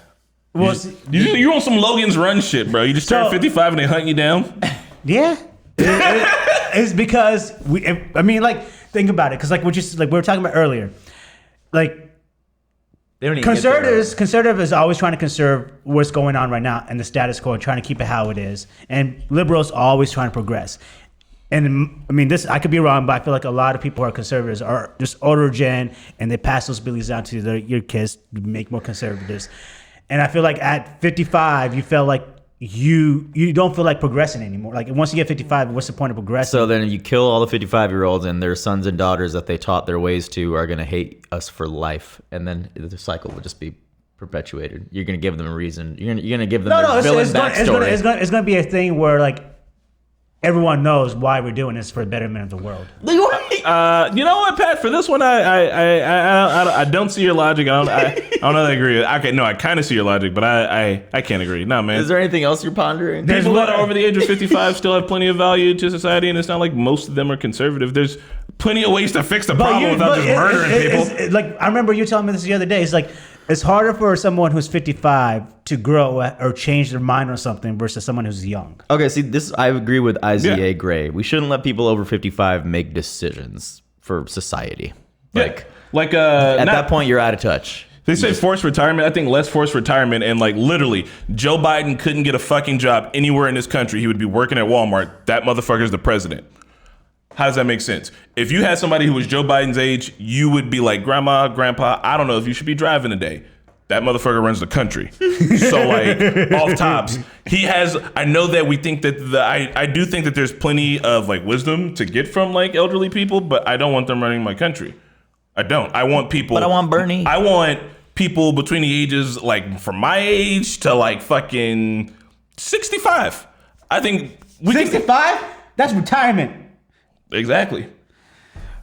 Well, you're on some Logan's Run shit, bro. You just turn 55 and they hunt you down? Yeah. It's because think about it. Because we were talking about earlier, they don't even conservative is always trying to conserve what's going on right now and the status quo and trying to keep it how it is. And liberals are always trying to progress. And I could be wrong, but I feel like a lot of people who are conservatives are just older gen, and they pass those beliefs down to your kids to make more conservatives. And I feel like at 55, you feel like you don't feel like progressing anymore. Once you get 55, what's the point of progressing? So then you kill all the 55-year-olds, and their sons and daughters that they taught their ways to are going to hate us for life, and then the cycle will just be perpetuated. You're going to give them a reason. You're going to give them their villain backstory. It's going to be a thing where everyone knows why we're doing this for the betterment of the world. You know what, Pat? For this one, I don't see your logic. I don't know that I agree. Okay, no, I kind of see your logic, but I can't agree. No, man. Is there anything else you're pondering? People that are over the age of 55 still have plenty of value to society, and it's not like most of them are conservative. There's plenty of ways to fix the problem without just murdering people. I remember you telling me this the other day. It's harder for someone who's 55 to grow or change their mind or something versus someone who's young. Okay, see, I agree with Isaiah Gray. We shouldn't let people over 55 make decisions for society. At that point, you're out of touch. They say forced retirement. I think less forced retirement, and literally, Joe Biden couldn't get a fucking job anywhere in this country. He would be working at Walmart. That motherfucker's the president. How does that make sense? If you had somebody who was Joe Biden's age, you would be like, Grandma, Grandpa, I don't know if you should be driving today. that motherfucker runs the country. So like off tops, he has. I know that we think that I do think that there's plenty of like wisdom to get from like elderly people, but I don't want them running my country. I don't. I want people. But I want Bernie. I want people between the ages like from my age to like fucking 65. I think 65? That's retirement. Exactly.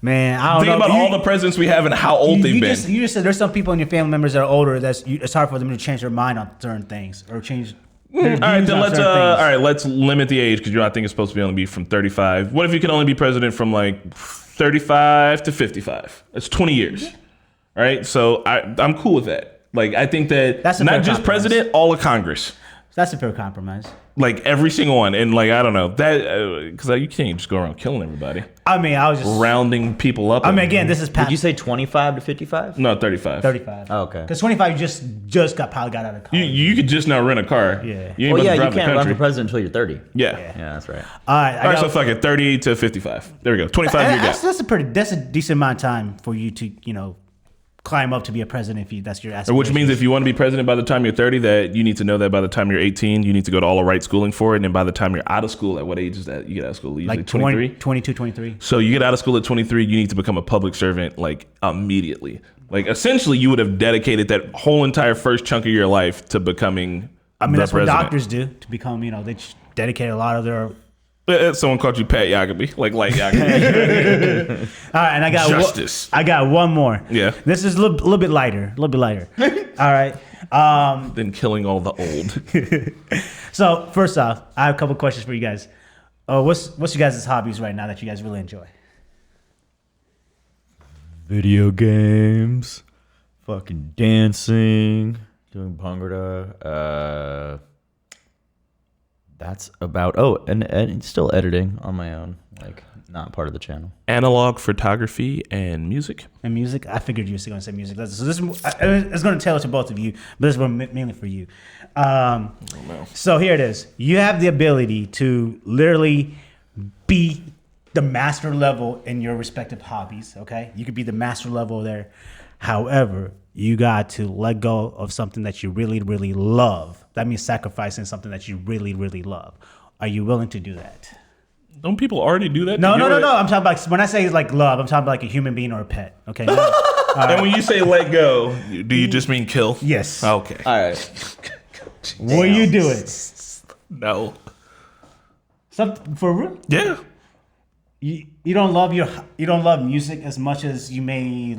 Man, I don't Think know. about all the presidents we have and how old they've been. You just said there's some people in your family members that are older. It's hard for them to change their mind on certain things or change. Their All right, views then on let's certain things. let's limit the age because I think it's supposed to be only be from 35. What if you can only be president from like 35 to 55? That's 20 years. All right, so I'm cool with that. Like I think that That's a not fair just compromise. president, all of Congress. That's a fair compromise. Like every single one, and like I don't know that because you can't just go around killing everybody, I mean, I was just. rounding people up. I mean, again, this is Did past you say 25 to 55? No, 35. 35. Oh, okay. Because 25, you just probably got out of college. You could just now rent a car. Yeah. You ain't Well, about yeah, to you drive the can't run country. for president until you're 30. Yeah. Yeah, that's right. All right, All right, so fuck it, 30 to 55. There we go. 25 year gap. that's a decent amount of time for you to climb up to be a president if that's your aspiration. Which means if you want to be president by the time you're 30, that you need to know that by the time you're 18, you need to go to all the right schooling for it. And then by the time you're out of school, at what age is that you get out of school? Usually like 23? 22, 23. So you get out of school at 23, you need to become a public servant like immediately. Like essentially you would have dedicated that whole entire first chunk of your life to becoming I mean, the that's president. what doctors do to become. They just dedicate a lot of their. Someone called you Pat Yacobi, like Yacobi. All right, and I got Justice. I got one more. Yeah. This is a little bit lighter. All right. Then killing all the old. So first off, I have a couple questions for you guys. What's you guys' hobbies right now that you guys really enjoy? Video games, fucking dancing, doing Bhangra. That's about. Oh, and still editing on my own, like not part of the channel. Analog photography and music. And music? I figured you were going to say music. So this is going to tailor to both of you, but this is mainly for you. So here it is. You have the ability to literally be the master level in your respective hobbies, okay? You could be the master level there. However, you got to let go of something that you really, really love. That means sacrificing something that you really, really love. Are you willing to do that? Don't people already do that? No. I'm talking about, when I say like love, I'm talking about like a human being or a pet, okay? And when you say let go, do you just mean kill? Yes. Okay. All right. Will you do it? No. Something for real? Yeah. You don't love music as much as you may.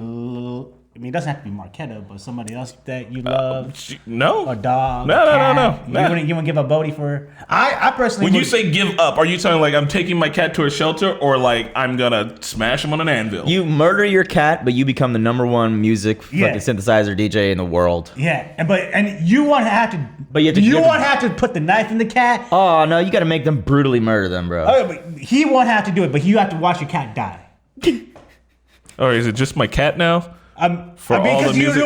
I mean, it doesn't have to be Marquetta, but somebody else that you love. No. A dog. No. a cat. You wouldn't give a Bodie for. I personally. When you say give up, are you telling like I'm taking my cat to a shelter or like I'm gonna smash him on an anvil? You murder your cat, but you become the #1 music fucking synthesizer DJ in the world. Yeah, and you won't have to. But you won't have to put the knife in the cat. Oh no, you got to make them brutally murder them, bro. Oh, but he won't have to do it, but you have to watch your cat die. Or is it just my cat now? For all the music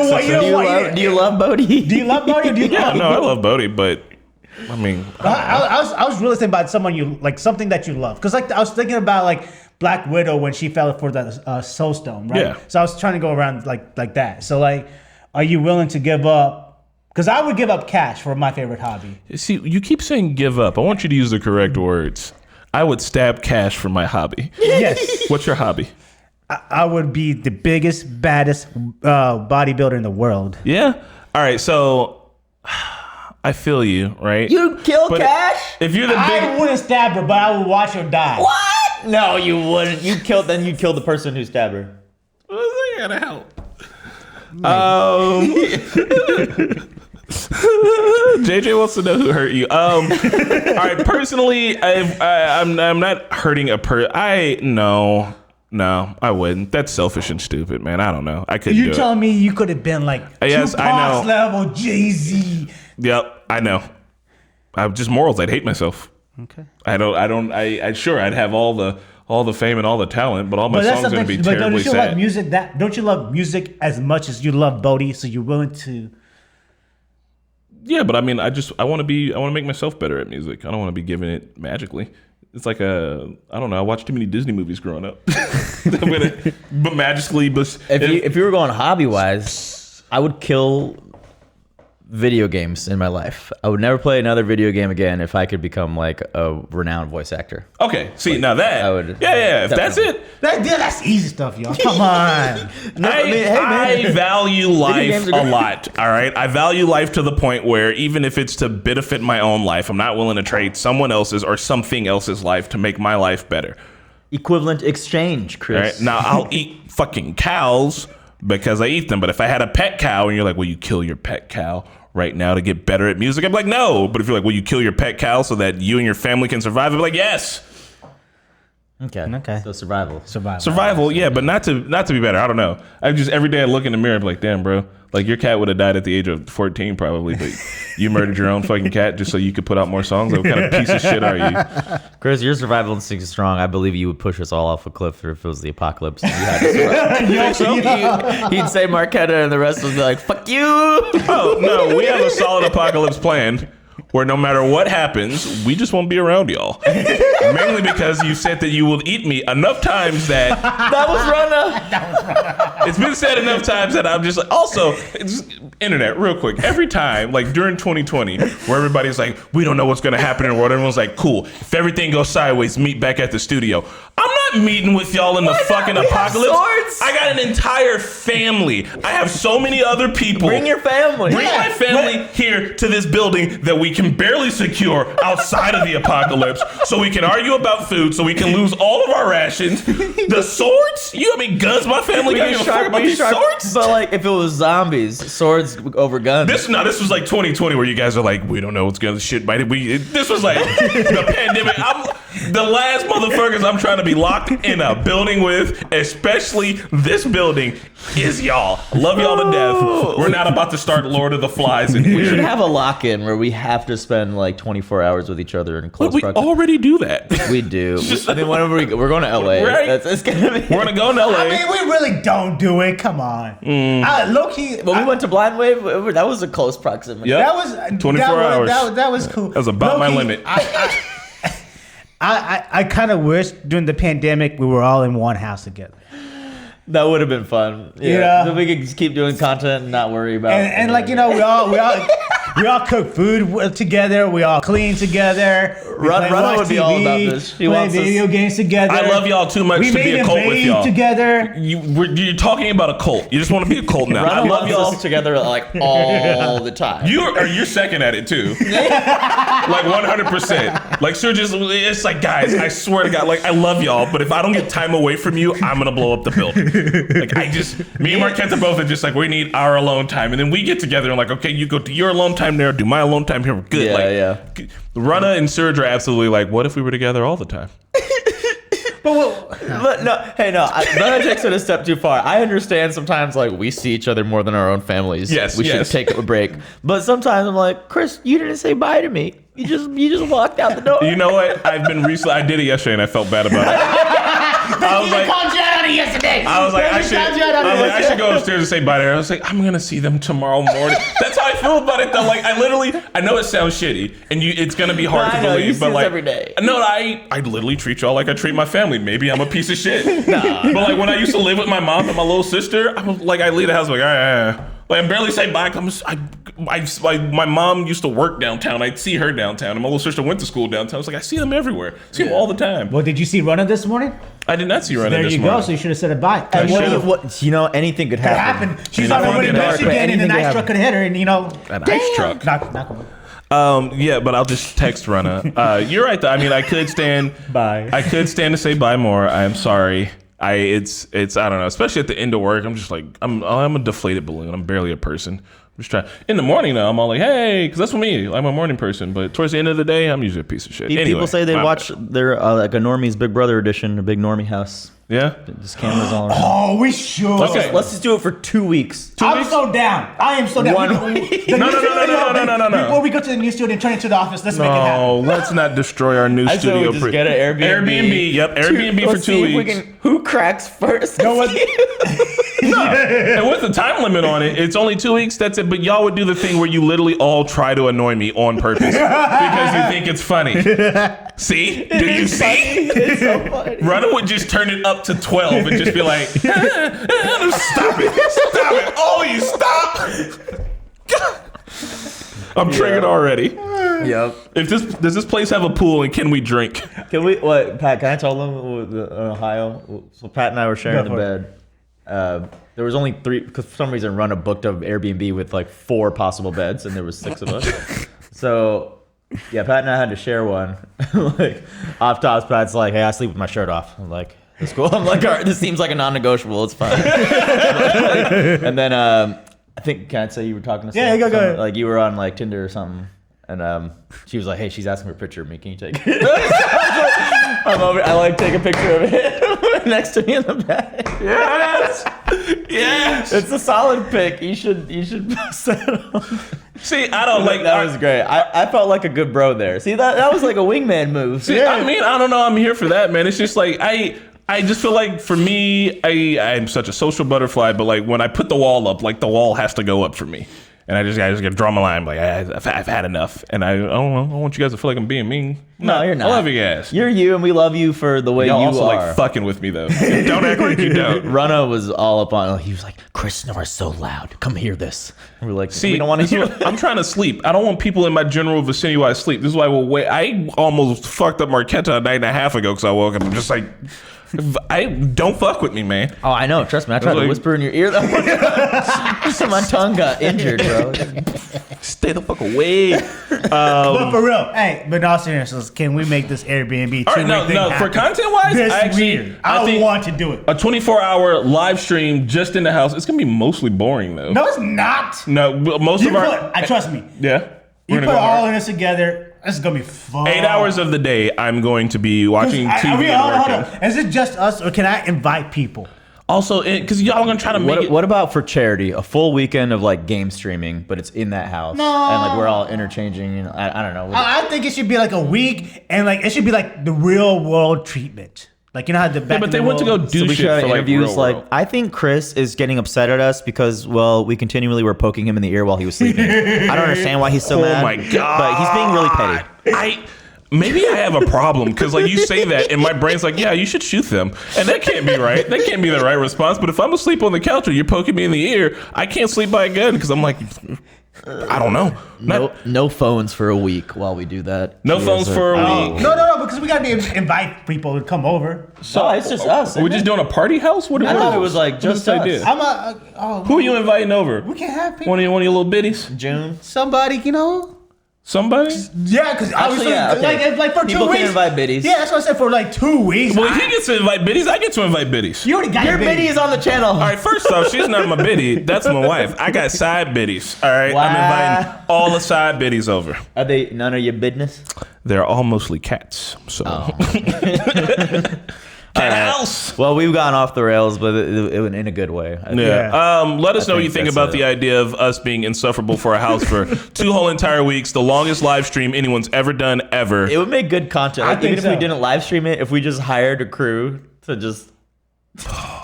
Do you love Bodie? Do you love Bodie? Do you Yeah, love no, I love Bodie, but I mean, I was really thinking about someone you like, something that you love, because like I was thinking about like Black Widow when she fell for the Soul Stone, right? Yeah. So I was trying to go around like that. So like, are you willing to give up? Because I would give up cash for my favorite hobby. see, you keep saying give up. I want you to use the correct words. I would stab cash for my hobby. Yes. What's your hobby? I would be the biggest, baddest bodybuilder in the world. Yeah. All right. So I feel you, right? You kill But Cash? If you're the I big, wouldn't stab her, but I would watch her die. What? No, you wouldn't. You'd kill the person who stabbed her. I gotta help. JJ wants to know who hurt you. All right. Personally, I'm not hurting a No, I wouldn't. That's selfish and stupid, man. I don't know. I couldn't do You it. telling me you could have been like Yes, I Tupac's know. level Jay-Z? Yep, I know. I'm just morals. I'd hate myself. Okay. Sure, I'd have all the fame and all the talent, but all my songs are going to be but terribly don't you sad. love music? Don't you love music as much as you love Bodie? So you're willing to? Yeah, but I mean, I want to make myself better at music. I don't want to be giving it magically. It's like I don't know. I watched too many Disney movies growing up. But magically, If you were going hobby wise, I would kill video games in my life. I would never play another video game again if I could become like a renowned voice actor. Okay, see now that I would if that's it, That's easy stuff, y'all. Come on. I value life a lot. All right, I value life to the point where even if it's to benefit my own life, I'm not willing to trade someone else's or something else's life to make my life better. Equivalent exchange, Chris. All right, now I'll eat fucking cows because I eat them, but if I had a pet cow and you're like, will you kill your pet cow right now to get better at music? I'm like, no. But if you're like, will you kill your pet cow so that you and your family can survive? I'm like, yes. Okay. So survival. Yeah, but not to be better. I don't know. I just every day I look in the mirror, I'm like, damn, bro. Like your cat would have died at the age of 14 probably, but you murdered your own fucking cat just so you could put out more songs. Like, what kind of piece of shit are you? Chris, your survival instinct is strong. I believe you would push us all off a cliff if it was the apocalypse. And you had to survive. He'd say Marquetta and the rest would be like, fuck you. Oh, no, we have a solid apocalypse plan where no matter what happens, we just won't be around y'all. Mainly because you said that you will eat me enough times that... That was Rana. It's been said enough times that I'm just like... Also, it's internet, real quick. Every time, like during 2020, where everybody's like, we don't know what's going to happen in the world, everyone's like, cool. If everything goes sideways, meet back at the studio. I'm not meeting with y'all in the fucking apocalypse. I got an entire family. I have so many other people. Bring your family. Bring my family here to this building that we can barely secure outside of the apocalypse, so we can argue about food, so we can lose all of our rations. The swords? You have any guns? My family got give a fuck about these swords? But like, if it was zombies, swords over guns. This was like 2020, where you guys are like, we don't know what's gonna shit bite. This was like the pandemic. The last motherfuckers I'm trying to be locked in a building with, especially this building, is y'all. Love y'all to death. We're not about to start Lord of the Flies in We should here. have a lock-in where we have to spend like 24 hours with each other in close But we proximity. already do that. We do. I mean, whenever we're going to LA. Right. It's gonna be. We're gonna go to LA. I mean, we really don't do it. Come on. Low key. When we went to Blind Wave, that was a close proximity. Yep. That was 24 hours. That was cool. That was about my limit. I kind of wish during the pandemic we were all in one house together. That would have been fun. Yeah. So we could just keep doing content and not worry about. And like, you know, we all cook food together. We all clean together. Rana would be all about this. He Play wants us- video games together. I love y'all too much We to be made a a cult with bathe y'all. together. You're talking about a cult. You just want to be a cult now. I Rana love loves y'all. us together like all the time. You're second at it too. Like 100%. Like sure, just it's like guys, I swear to God, like I love y'all, but if I don't get time away from you, I'm gonna blow up the building. Like me and Marquette both are just like we need our alone time, and then we get together and like okay, you go to your alone time there, do my alone time here. We're good. Yeah. Rana and Serge are absolutely like, what if we were together all the time? But no, Rana takes it a step too far. I understand sometimes like we see each other more than our own families. Yes, we should take a break. But sometimes I'm like, Chris, you didn't say bye to me. You just walked out the door. You know what? I did it yesterday and I felt bad about it. I was like, called you out yesterday. I was like, I should go upstairs and say bye to her. I was like, I'm gonna see them tomorrow morning. That's how I feel about it though. Like I know it sounds shitty, and it's gonna be hard to believe, you see but us like every day. No, I literally treat y'all like I treat my family. Maybe I'm a piece of shit. But like when I used to live with my mom and my little sister, I was like, I leave the house like, like I barely say bye. My mom used to work downtown. I'd see her downtown, and my little sister went to school downtown. I was like, I see them everywhere. I see them all the time. Well, did you see Rana this morning? I did not see Rana There this you morning. go. So you should have said it bye. And should've. anything could happen. She's And on I her way to wanted to Michigan, and an ice truck could hit her, and you know. An ice truck. Yeah, but I'll just text Rana. You're right though. I mean, I could stand. Bye. I could stand to say bye more. I am sorry. It's I don't know. Especially at the end of work, I'm just like I'm a deflated balloon. I'm barely a person. I'm just trying. In the morning though, I'm all like, hey, because that's for me. I'm a morning person. But towards the end of the day, I'm usually a piece of shit. People Anyway, say they my watch bad. their like a Normies Big Brother edition, a big Normie house. Yeah. Just cameras all around. Oh, we should. Okay. Let's just do it for 2 weeks. I'm so down. I am so down. 1 week. The No. Before we go to the new studio and turn it to the office, let's make it happen. No, let's not destroy our new I said studio. we just get an Airbnb. Airbnb. Yep. Airbnb for Let's 2 see if weeks. we can, who cracks first? No one- And with the time limit on it, it's only 2 weeks. That's it. But y'all would do the thing where you literally all try to annoy me on purpose because you think it's funny. See? Do you see? It's so funny. Runner would just turn it up to 12 and just be like, stop it. Stop it. Oh, you stop. I'm triggered already. Yep. Does this place have a pool and can we drink? Can we? What, Pat? Can I tell them in Ohio? So Pat and I were sharing the bed. There was only 3 because for some reason Run booked an Airbnb with like 4 possible beds, and there was 6 of us. So yeah, Pat and I had to share one. Like off tops, Pat's like, "Hey, I sleep with my shirt off." I'm like, "That's cool." I'm like, "All right, this seems like a non-negotiable. It's fine." And then I think, can I say you were talking to someone? go ahead. Like you were on like Tinder or something. And she was like, "Hey, she's asking for a picture of me. Can you take it?" I'm over. I like take a picture of it next to me in the bed. Yes. Yes. It's a solid pic. You should set it on. See, I don't like that. Was great. I felt like a good bro there. See, that was like a wingman move. See, I mean, I don't know. I'm here for that, man. It's just like I just feel like for me, I'm such a social butterfly, but like when I put the wall up, like the wall has to go up for me. And I just gotta draw my line. Like I've had enough, and I don't want you guys to feel like I'm being mean. No, you're not. I love you guys. You're you, and we love you for the way Y'all you also are. like fucking with me though. Don't act like you don't. Rana was all up on. He was like, "Chris snores so loud. Come hear this." And we're like, "See, we don't want to hear." I'm trying to sleep. I don't want people in my general vicinity while I sleep. This is why we'll wait. I almost fucked up Marquetta a night and a half ago because I woke up. I'm just like, I don't fuck with me, man. Oh, I know. Trust me. I tried to whisper in your ear. So my tongue got injured, bro. Stay the fuck away. But for real, hey, but in all seriousness, can we make this Airbnb? All right, no. For content wise, I think want to do it. A 24-hour live stream just in the house. It's gonna be mostly boring though. No, it's not. No, most of our. I trust me. Yeah. You put all of this together. This is gonna be fun. 8 hours of the day, I'm going to be watching TV and working. Is it just us, or can I invite people? Also, because y'all are gonna try to make it. What about for charity? A full weekend of like game streaming, but it's in that house, and like we're all interchanging. You know, I don't know. I think it should be like a week, and like it should be like the real world treatment. Like you know how the back but they went to go do so shit for like interviews. Real like world. I think Chris is getting upset at us because we continually were poking him in the ear while he was sleeping. I don't understand why he's so mad. Oh my god! But he's being really petty. Maybe I have a problem because like you say that and my brain's like, yeah, you should shoot them, and that can't be right. That can't be the right response. But if I'm asleep on the couch or you're poking me in the ear, I can't sleep by a gun because I'm like, I don't know. No phones for a week while we do that. No phones for a week. No, because we gotta invite people to come over. So it's just us. Are we just doing a party house? What? I thought it was like just us. idea. Who Who are you inviting over? We can have people. One of your little biddies? June. Somebody, you know. Somebody? Yeah, because obviously, okay. like for people 2 weeks. Can invite biddies. Yeah, that's what I said for like 2 weeks. Well, if he gets to invite biddies, I get to invite biddies. You already got Your biddy is on the channel. All right, first off, she's not my biddy. That's my wife. I got side biddies. All right, Wow. I'm inviting all the side biddies over. Are they none of your business? They're all mostly cats. So. Cat house. Well, we've gone off the rails, but it in a good way. Yeah. Let us know what you think that's about the idea of us being insufferable for a house for 2 whole entire weeks, the longest live stream anyone's ever done ever. It would make good content. Like, even if so. we didn't live stream it, if we just hired a crew to just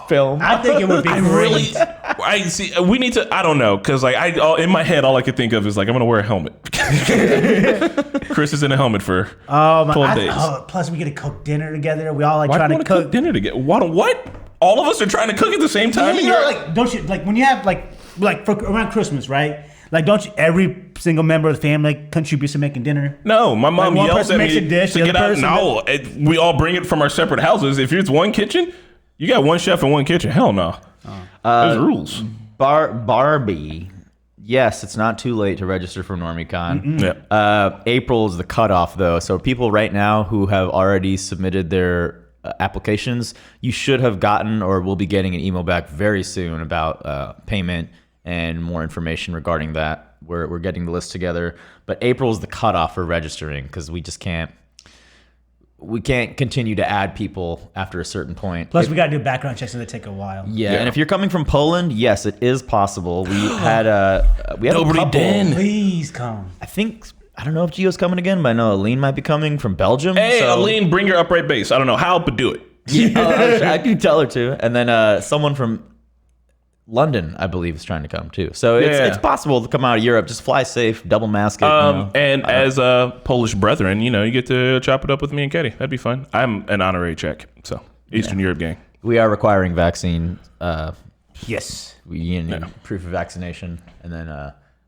film. I think it would be great. I see. We need to. I don't know, because like in my head, all I could think of is like I'm gonna wear a helmet. Chris is in a helmet for 12 days. Plus, we get to cook dinner together. We all like Why trying do you to wanna cook dinner together? What? All of us are trying to cook at the same time. You know, like don't you like when you have like for around Christmas, right? Like, don't you every single member of the family contributes to making dinner? No, my mom one yells person at me makes a dish, to the get other out. person No, we all bring it from our separate houses. If it's one kitchen, you got one chef in one kitchen. Hell no. There's rules. Barbie. Yes, it's not too late to register for NormieCon. Yeah. April is the cutoff, though. So people right now who have already submitted their applications, you should have gotten or will be getting an email back very soon about payment and more information regarding that. We're getting the list together. But April is the cutoff for registering because we just can't. We can't continue to add people after a certain point. Plus, we got to do background checks and they take a while. Yeah, and if you're coming from Poland, yes, it is possible. We had a couple. Please come. I don't know if Gio's coming again, but I know Aline might be coming from Belgium. Hey, Aline, bring your upright bass. I don't know how, but do it. Yeah, I can tell her to. And then someone from London, I believe, is trying to come too. So it's possible to come out of Europe. Just fly safe, double mask it. And as Polish brethren, you get to chop it up with me and Katie. That'd be fun. I'm an honorary Czech, so Eastern Europe gang. We are requiring vaccine. Yes. We need proof of vaccination, and then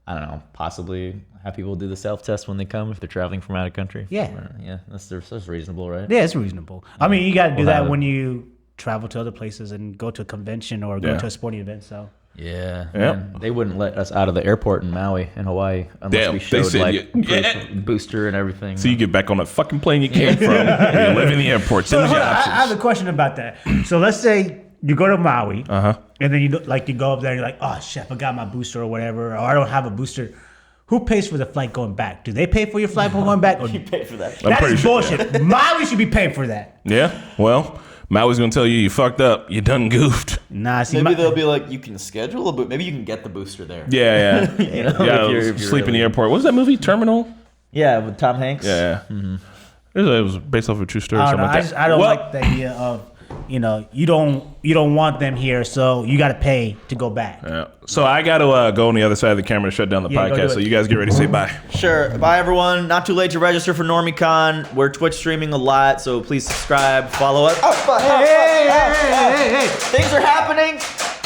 I don't know, possibly have people do the self-test when they come if they're traveling from out of country. Yeah. Yeah, that's reasonable, right? Yeah, it's reasonable. I mean, you got to do We'll that have- when you travel to other places and go to a convention or go Yeah. to a sporting event. So Yeah, Yep. man, they wouldn't let us out of the airport in Maui in Hawaii unless Damn, we they showed said like yeah. proof of booster and everything. So you get back on that fucking plane you came from. You live in the airport. So Send hold your on, I have a options. question about that. So let's say you go to Maui, Uh-huh. and then you go up there and you're like, oh shit, I forgot my booster or whatever, or I don't have a booster. Who pays for the flight going back? Do they pay for your flight going back? Or you pay for that. I'm that pretty is sure- bullshit. Maui should be paying for that. Yeah. Well, Maui's gonna tell you fucked up. You done goofed. Nah, see, Maybe they'll be like, you can schedule a boot. Maybe you can get the booster there. Yeah, yeah. You know, Yeah, if you're sleep in the really- airport. What was that movie? Terminal? Yeah, with Tom Hanks. Yeah. It was based off of a true story. I or don't know. something like that. I don't Well, like the idea of, you don't want them here, so you got to pay to go back. yeah. So I got to go on the other side of the camera to shut down the Yeah, go do podcast. So it. you guys get ready to say bye. Sure. Bye, everyone. Not too late to register for NormieCon. We're Twitch streaming a lot, so please subscribe, follow us. Oh, fuck. Hey. Things are happening.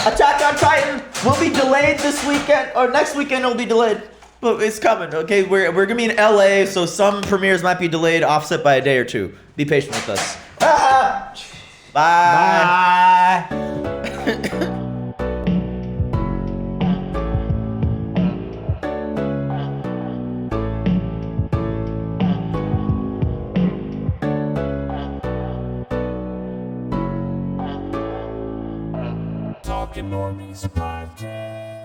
Attack on Titan will be delayed this weekend, or next weekend it'll be delayed. But it's coming, okay? We're gonna be in LA, so some premieres might be delayed, offset by a day or two. Be patient with us. Bye. Bye. Talking Normies podcast.